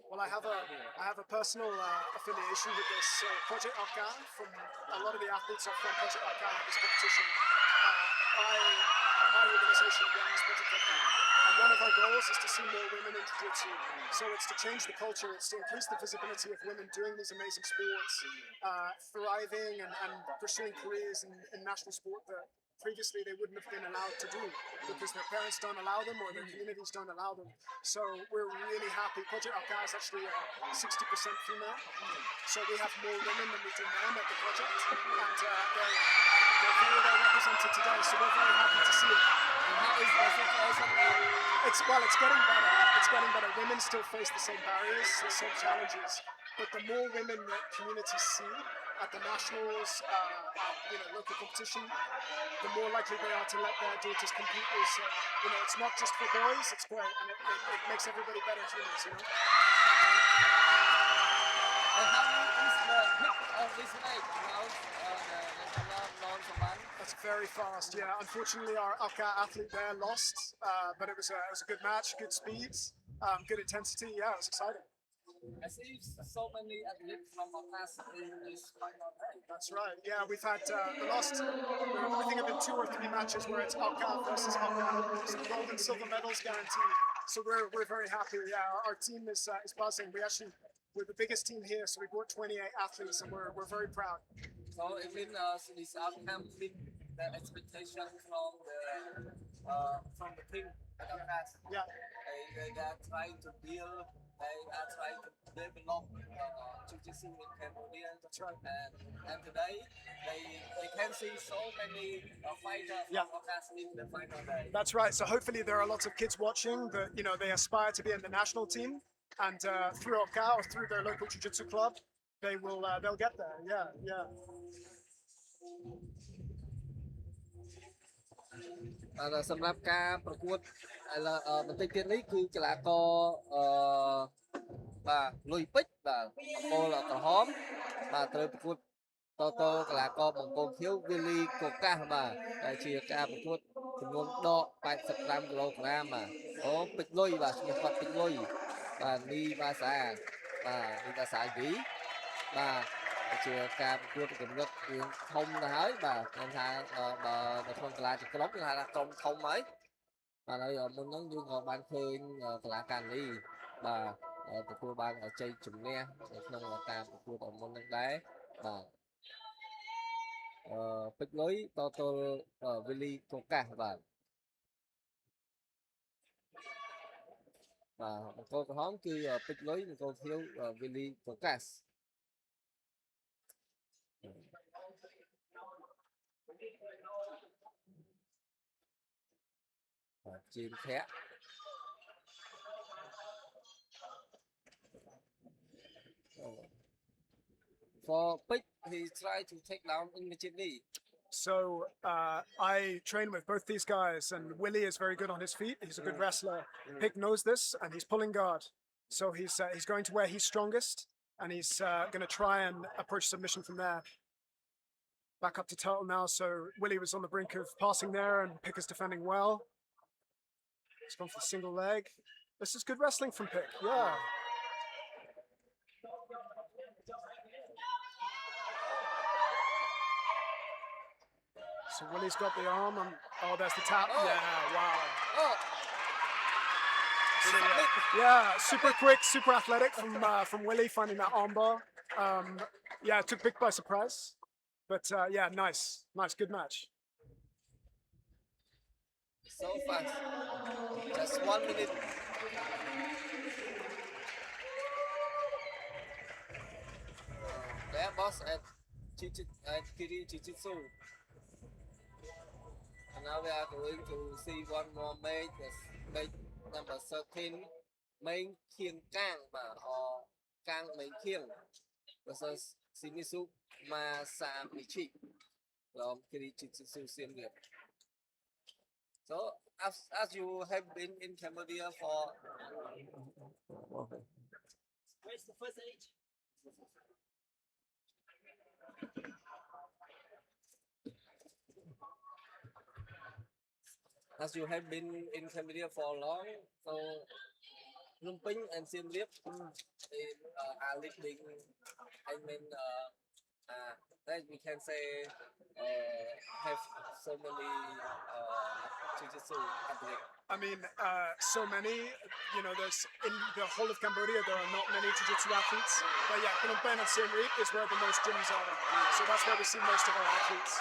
Well, I have a personal affiliation with this Project Arkan. From a lot of the athletes are from Project Arkan at this competition. my organization runs Project RUPP. And one of our goals is to see more women in Jiu-Jitsu. So it's to change the culture, it's to increase the visibility of women doing these amazing sports, thriving and pursuing careers in national sport that previously they wouldn't have been allowed to do because their parents don't allow them or their communities don't allow them. So we're really happy. Project RUPP is actually 60% female. So we have more women than we do men at the project. And they're very well represented today. So we're very happy to see it. And how is the situation now? It's getting better. It's getting better. Women still face the same barriers, the same challenges. But the more women that communities see at the nationals, local competition, the more likely they are to let their daughters compete. It's not just for boys. It's great, and it makes everybody better humans. And how is the hit of this night? That's very fast. Yeah, unfortunately, our Alka athlete there lost, but it was a good match, good speeds, good intensity. Yeah, it was exciting. I see so many athletes from our class in this final day. That's right. Yeah, we've had the last, I think, have been 2 or 3 matches where it's Alka versus Alka, some gold and silver medals guaranteed. So we're very happy. Yeah, our team is buzzing. We're the biggest team here, so we brought 28 athletes, and we're very proud. So it means this outcome meet the expectation from the team at our class. Yeah. They are trying to build. They are trying to develop Jiu-Jitsu in Cambodia. That's right. And today they can see so many fighters from our class in the final day. That's right. So hopefully there are lots of kids watching that they aspire to be in the national team, and through Oka or through their local jiu-jitsu club, they'll get there. Yeah. សម្រាប់ការប្រកួតបន្តិចទៀតនេះគឺកីឡាករបាទលុយពេជ្របាទអង្គរក្រហមបាទត្រូវប្រកួតតកីឡាករបង្គោលខៀវវីលីកូកាសបាទដែលជាការប្រកួតចំនួនដក85គីឡូក្រាមបាទអូពេជ្រលុយបាទឈ្មោះគាត់ពេជ្រលុយបាទនីបាសាវីបាទជាការប្រកួតកម្រិតរឿងធំទៅហើយបាទខ្ញុំថាបើនៅក្នុងកីឡាជាក្រុមគឺថាក្រុមធំហើយបាទហើយមុនហ្នឹងយើងក៏បានឃើញកីឡាកានីបាទទទួលបានជ័យជំនះនៅក្នុងការប្រកួតមុនហ្នឹងដែរបាទពេជ្រលុយតទល់វីលីកូកាសបាទបង្គោលក្រហមគឺពេជ្រលុយបង្គោលខៀវវីលីកូកាសជាភ័ក្រ For Peck, he tried to take down immediately. So I train with both these guys, and Willie is very good on his feet. He's a good wrestler. Pick knows this, and he's pulling guard. So he's going to where he's strongest, and he's going to try and approach submission from there. Back up to turtle now. So Willie was on the brink of passing there, and Pick is defending well. He's gone for the single leg. This is good wrestling from Pick. Yeah. So Willie's got the arm, and there's the tap. Oh. Yeah, wow. Oh, So, yeah, super quick, super athletic from Willie finding that armbar. Yeah, it took Pick by surprise, but yeah, nice, good match. so fast. Just 1 minute. Their boss at Kiri Jiu-Jitsu. And now we are going to see one more match. That's match number 13. Main Kiên Kang or Kang Main Kiên versus Shimizu Masamichi from Kiri Jiu-Jitsu Siem Reap. So as you have been in Cambodia for where's the first age? As you have been in Cambodia for long, so Phnom Penh and Siem Reap are leading, Then we can say have so many jiu-jitsu athletes. I mean, so many. You know, there's in the whole of Cambodia there are not many jiu-jitsu athletes. But yeah, Phnom Penh and Siem Reap is where the most gyms are. So that's where we see most of our athletes.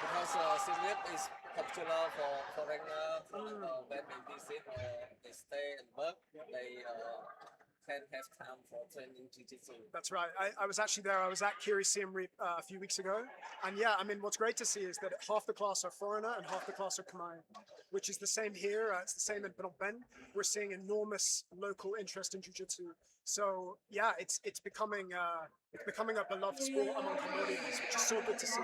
Because Siem Reap is popular for foreigner when they visit they stay and work, they can have time for training jiu-jitsu. That's right. I was actually there. I was at Kiri Siem Reap a few weeks ago. And yeah, I mean, what's great to see is that half the class are foreigner and half the class are Khmer, which is the same here. It's the same in Phnom Penh. We're seeing enormous local interest in jiu-jitsu. So yeah, it's becoming a beloved sport among Cambodians, which is so good to see.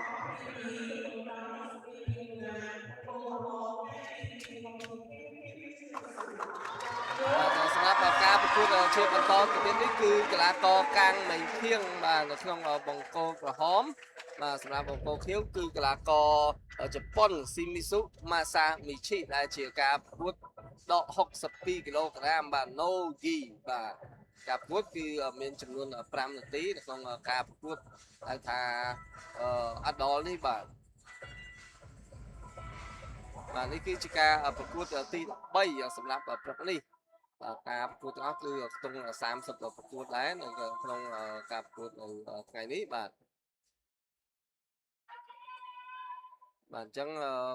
សម្រាប់ការប្រកួតជាបន្តទៅទៀតនេះគឺកីឡាករកាំងមីខៀងបាទនៅក្នុងបង្គោលក្រហមបាទសម្រាប់បង្គោលខៀវគឺកីឡាករជប៉ុនស៊ីមីស៊ុម៉ាសាមីឈីដែលជាការប្រកួតដក62គីឡូក្រាមបាទ no gi បាទការប្រកួតគឺមានចំនួន5នាទីនៅក្នុងការប្រកួតហៅថាអដលនេះបាទនេះគឺជាការប្រកួតទី13សម្រាប់ព្រឹកនេះការប្រកួតទាំងអស់គឺខ្ទង់30ប្រកួតដែរនៅក្នុងការប្រកួតនៅថ្ងៃនេះបាទអញ្ចឹង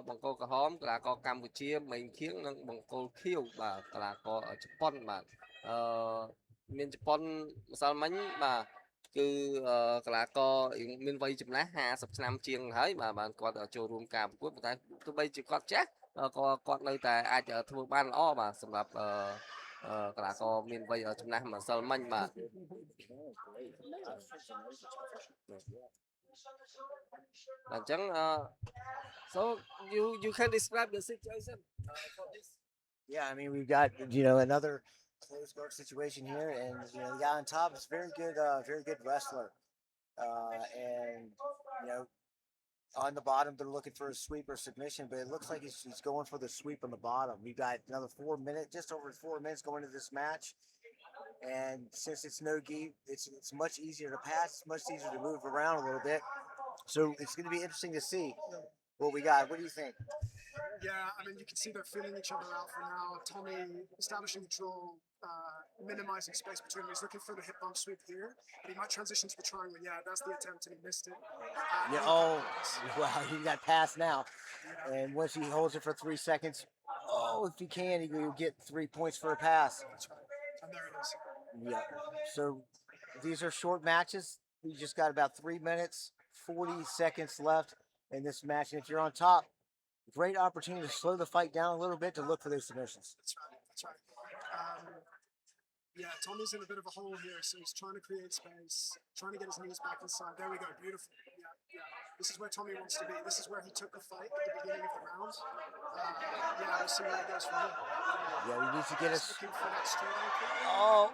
បង្គោលក្រហមកីឡាករកម្ពុជាមេងខៀងនិងបង្គោលខៀវបាទកីឡាករជប៉ុនបាទមានជប៉ុនម្សិលមិញបាទគឺកីឡាករមានវ័យចំណាស់50ឆ្នាំជាងហើយបាទគាត់ចូលរួមការប្រកួតប៉ុន្តែទោះបីជាគាត់ចាស់ក៏គាត់នៅតែអាចធ្វើបានល្អបាទសម្រាប់កីឡាករមានវ័យចំណាស់ម្សិលមិញបាទ អញ្ចឹងso you can describe the situation for this. Yeah, I mean, we've got, another close guard situation here, and, the guy on top is very good wrestler. And, on the bottom, they're looking for a sweep or submission, but it looks like he's going for the sweep on the bottom. We've got another 4 minutes, just over 4 minutes going into this match. And since it's no gi, it's much easier to pass, it's much easier to move around a little bit. So it's going to be interesting to see what we got. What do you think? Yeah, I mean, you can see they're feeling each other out for now. Tommy establishing control, minimizing space between them. He's looking for the hip bump sweep here, but he might transition to the triangle. Yeah, that's the attempt, and he missed it. Wow, he got passed now. Yeah. And once he holds it for 3 seconds, if he can, he'll get 3 points for a pass. That's right. And there it is. Yeah. So these are short matches. We just got about 3 minutes, 40 seconds left in this match. And if you're on top, great opportunity to slow the fight down a little bit to look for those submissions. That's right. That's right. Yeah, Tommy's in a bit of a hole here, so he's trying to create space, trying to get his knees back inside. There we go. Beautiful. Yeah. This is where Tommy wants to be. This is where he took the fight at the beginning of the round. Yeah, we'll see where it goes from here. Yeah, we need to get us. Looking for that straight ankle. Oh.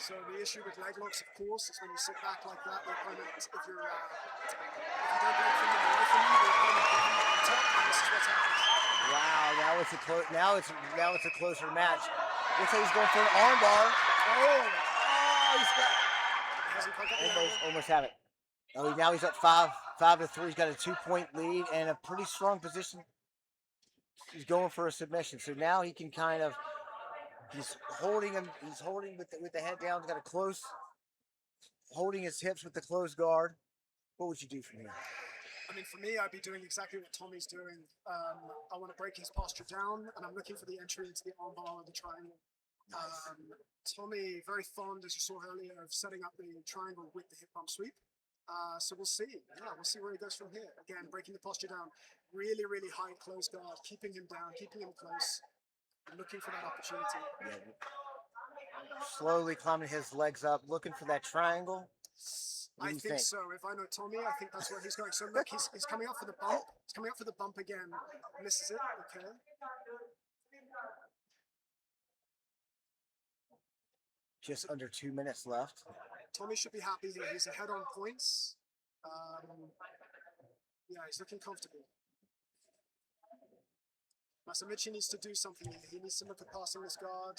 So the issue with leg locks, of course, is when you sit back like that, the opponent, if you don't lengthen them away from you, the opponent can come up on top, and this is what's happening. Wow, now it's a closer match. Looks like he's going for an armbar. He's got almost have it. Now he's up 5-3. He's got a 2-point lead and a pretty strong position. He's going for a submission. So now he can kind of. He's holding him. He's holding with the head down. He's got a close, holding his hips with the closed guard. What would you do from here? I mean, for me, I'd be doing exactly what Tommy's doing. I want to break his posture down, and I'm looking for the entry into the armbar or the triangle. Tommy, very fond, as you saw earlier, of setting up the triangle with the hip bump sweep. So we'll see. Yeah, we'll see where he goes from here. Again, breaking the posture down. Really, really high close guard, keeping him down, keeping him close. Looking for that opportunity. Yeah. Slowly climbing his legs up, looking for that triangle. I think so. If I know Tommy, I think that's where he's going. So look, he's coming up for the bump. He's coming up for the bump again. Misses it. Okay. Just under 2 minutes left. Tommy should be happy here. He's ahead on points. Yeah, he's looking comfortable. Masamichi needs to do something. He needs to look at passing this guard,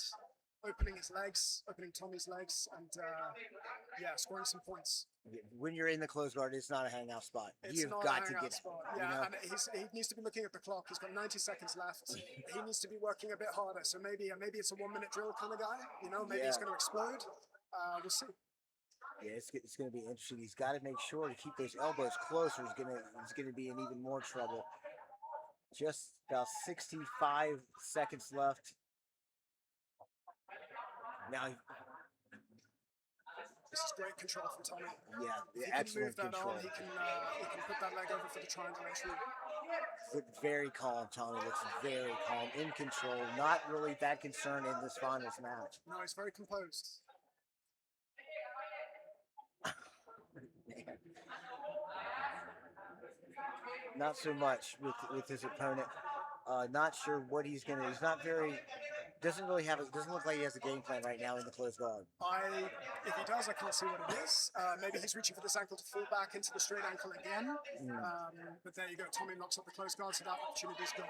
opening his legs, opening Tommy's legs, and yeah, scoring some points. When you're in the close guard, it's not a hangout spot. It's You've not got a to hangout get spot. it. Yeah, You know? and he needs to be looking at the clock. He's got 90 seconds left. He needs to be working a bit harder. So maybe it's a 1 minute drill kind of guy. You know, maybe he's Yeah. going to explode. We'll see. Yeah, it's going to be interesting. He's got to make sure to keep those elbows closer. He's going to be in even more trouble. Just about 65 seconds left. Now, This is great control from Tommy. yeah, If he can excellent move that control. arm, he can put that leg over for the triangle entry. Look very calm. Tommy looks very calm, in control, not really that concerned in this finals match. No, he's very composed. Not so much with his opponent. Not sure what he's gonna. He's not very. Doesn't really have. Doesn't look like he has a game plan right now in the close guard. If he does, I can't see what it is. Maybe he's reaching for this ankle to fall back into the straight ankle again. But there you go. Tommy knocks up the close guard, so that opportunity's gone.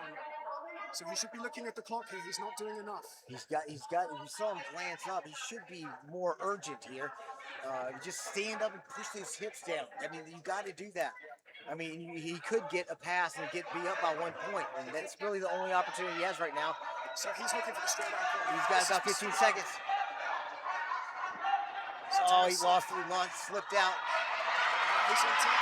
So he should be looking at the clock here. He's not doing enough. He's got. We saw him glance up. He should be more urgent here. Just stand up and push those hips down. I mean, you got to do that. I mean, he could get a pass and be up by 1 point, and that's really the only opportunity he has right now. So he's looking for the straight ankle. He's got about 15 seconds. Oh, he lost. Slipped out. He's on top.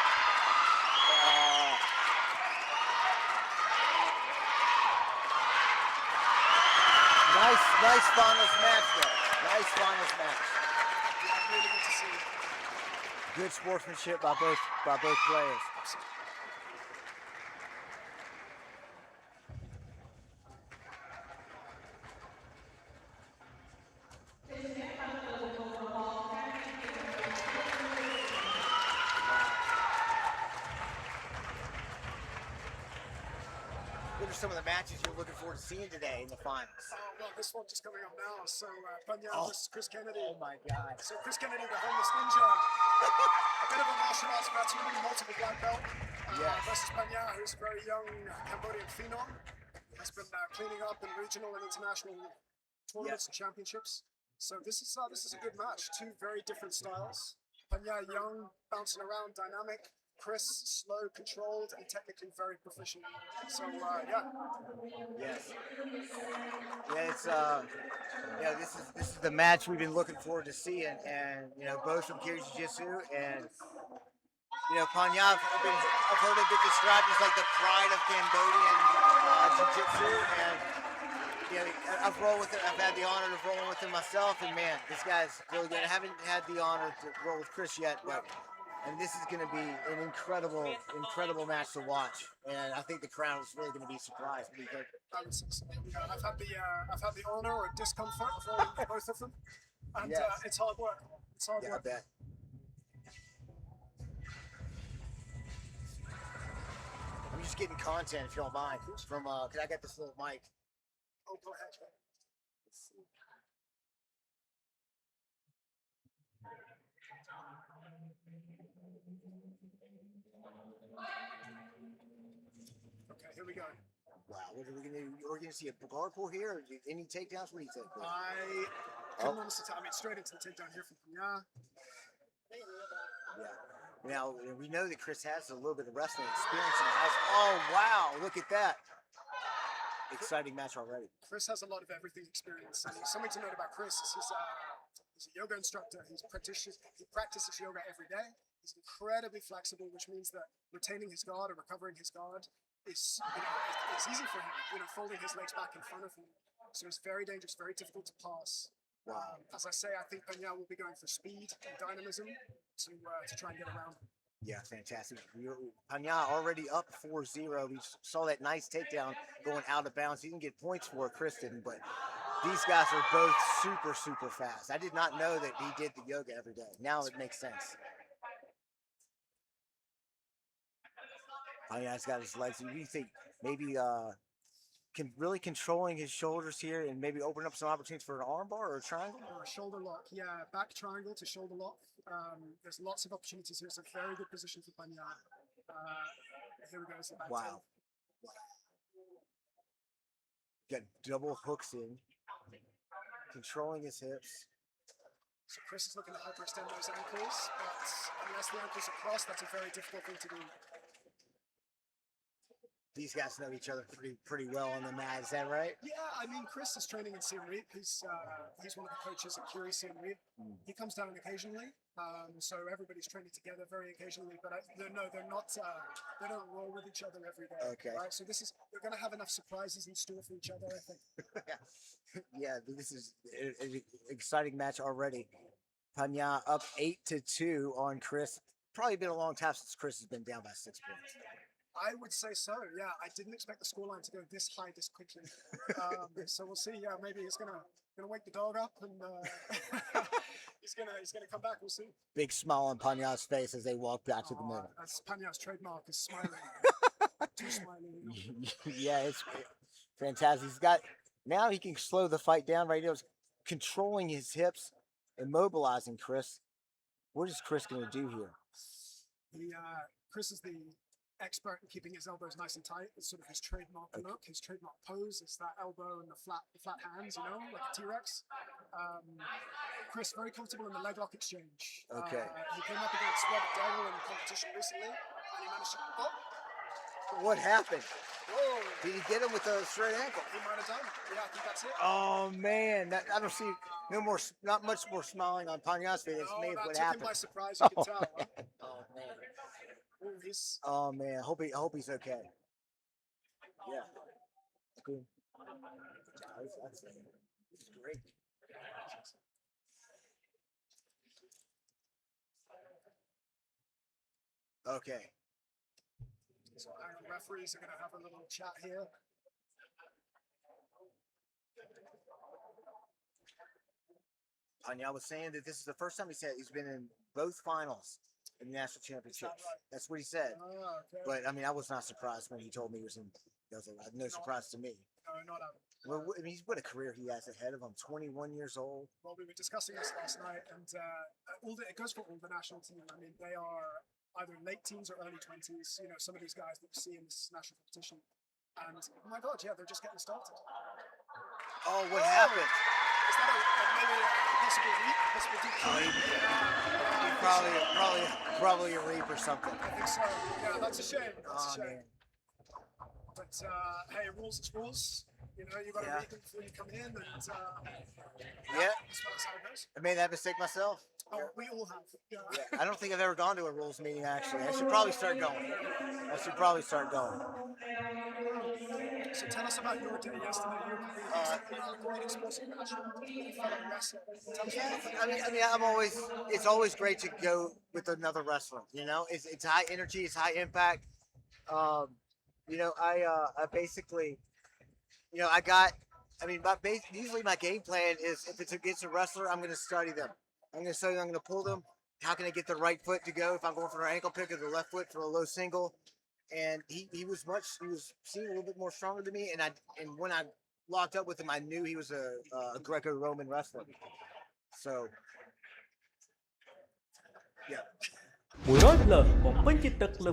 Nice finals match though. Nice finals match. Yeah, really good to see. Good sportsmanship by both players. What are some of the matches you're looking forward to seeing today in the finals? Well, this one just coming up now. So Penh versus Chris Kennedy. Oh my God. So Chris Kennedy, the homeless ninja, a bit of a martial arts veteran, multiple black belt, versus Penh, who's a very young Cambodian phenom, has been cleaning up in regional and international tournaments and championships. So this is a good match. Two very different styles. Penh young, bouncing around, dynamic. Chris slow, controlled, and technically very proficient. So yeah. Yes. Yeah, it's this is the match we've been looking forward to seeing, and both from Jiu-Jitsu and Penh, I've heard of it described as like the pride of Cambodian Jiu-Jitsu, and I've rolled with it. I've had the honor of rolling with him myself, and man, this guy's really good. I haven't had the honor to roll with Chris yet, but. And this is going to be an incredible match to watch, and I think the crowd is really going to be surprised. I would say so. Yeah, I've had the honor or discomfort of rolling with both of them, and it's hard work. It's hard work. I bet. I'm just getting content, if you don't mind, from cause I got this little mic. Oh, go ahead. Okay, here we go. Wow, what are we gonna do? We're gonna see a guard pull here, or any takedowns? What do you think? I couldn't honestly tell. I mean, straight into the takedown here from Penh. Yeah. Now we know that Chris has a little bit of wrestling experience in the house. Oh wow, look at that! Exciting match already. Chris has a lot of everything experience. And something to note about Chris is he's a yoga instructor. He practices yoga every day. He's incredibly flexible, which means that retaining his guard or recovering his guard is it's easy for him. Folding his legs back in front of him. So it's very dangerous, very difficult to pass. As I say, I think Penh will be going for speed and dynamism to try and get around. Yeah, fantastic. Penh already up 4-0. We saw that nice takedown going out of bounds. He didn't get points for it, Chris didn't, but these guys are both super, super fast. I did not know that he did the yoga every day. Now it makes sense. Pehn's got his legs. Do you think maybe really controlling his shoulders here and maybe open up some opportunities for an armbar or a triangle? Or a shoulder lock, yeah, back triangle to shoulder lock. There's lots of opportunities here. It's a very good position for Penh. Here we go. It's the back Wow. got double hooks in, controlling his hips. So Chris is looking to hyperextend those ankles, but unless the ankles are crossed, that's a very difficult thing to do. These guys know each other pretty well on the mat. Is that right? Yeah, I mean, Chris is training in Siem Reap. He's one of the coaches at Curie Siem Reap. He comes down occasionally, so everybody's training together very occasionally. But they're not. They don't roll with each other every day. Okay. Right. So they're going to have enough surprises in store for each other, I think. Yeah, this is an exciting match already. Panya up 8-2 on Chris. Probably been a long time since Chris has been down by 6 points. I would say so. Yeah, I didn't expect the scoreline to go this high this quickly. So we'll see. Yeah, maybe he's gonna wake the dog up and he's gonna come back. We'll see. Big smile on Panya's face as they walk back to the middle. That's Panya's trademark, is smiling. Too smiling. Yeah, it's fantastic. Now he can slow the fight down right now. He's controlling his hips, immobilizing Chris. What is Chris going to do here? Chris is the expert in keeping his elbows nice and tight. It's sort of his trademark look, his trademark pose. It's that elbow and the flat hands, like a T-Rex. Chris, very comfortable in the leg lock exchange. Okay. He came up against Robert Daigle in the competition recently, and he managed to... What happened? Whoa! Did he get him with a straight ankle? He might have done. Yeah, I think that's it. Oh man, I don't see not much more smiling on Panya's face. That's maybe what took happened. him by surprise, you can tell. Huh? Oh man. Ooh, Oh man, I hope he's okay. Yeah. Cool. That's great. Okay. So our referees are going to have a little chat here. Panya was saying that this is the first time he's been in both finals in the national championships. Right? That's what he said. Oh, okay. But I mean, I was not surprised when he told me he was in. That was no surprise to me. No, not at all. Well, I mean, what a career he has ahead of him. 21 years old. Well, we were discussing this last night, and it goes for all the national team. I mean, they are either late teens or early 20s. Some of these guys that you see in this national competition. And oh my God, yeah, they're just getting started. Oh, what happened? Is that maybe a possible leap? Possible deep Probably a reap or something. I think so. Yeah, that's a shame. That's a shame. Man. But hey, rules is rules. You got to read them before you come in, and Yeah. that's how it goes. I made that mistake myself. Oh, we all have. Yeah. I don't think I've ever gone to a rules meeting, actually. I should probably start going. So tell us about your day yesterday. You were a great explosive match. Fellow wrestler. Tell us about that. I mean, it's always great to go with another wrestler. It's high energy, it's high impact. I basically, usually my game plan is if it's against a wrestler, I'm going to study them. I'm going to pull them. How can I get the right foot to go? If I'm going for an ankle pick or the left foot for a low single. And he seemed a little bit more stronger than me. And when I locked up with him, I knew he was a Greco-Roman wrestler. So, yeah. 100 លើកបំពេញជាតិទឹកលើ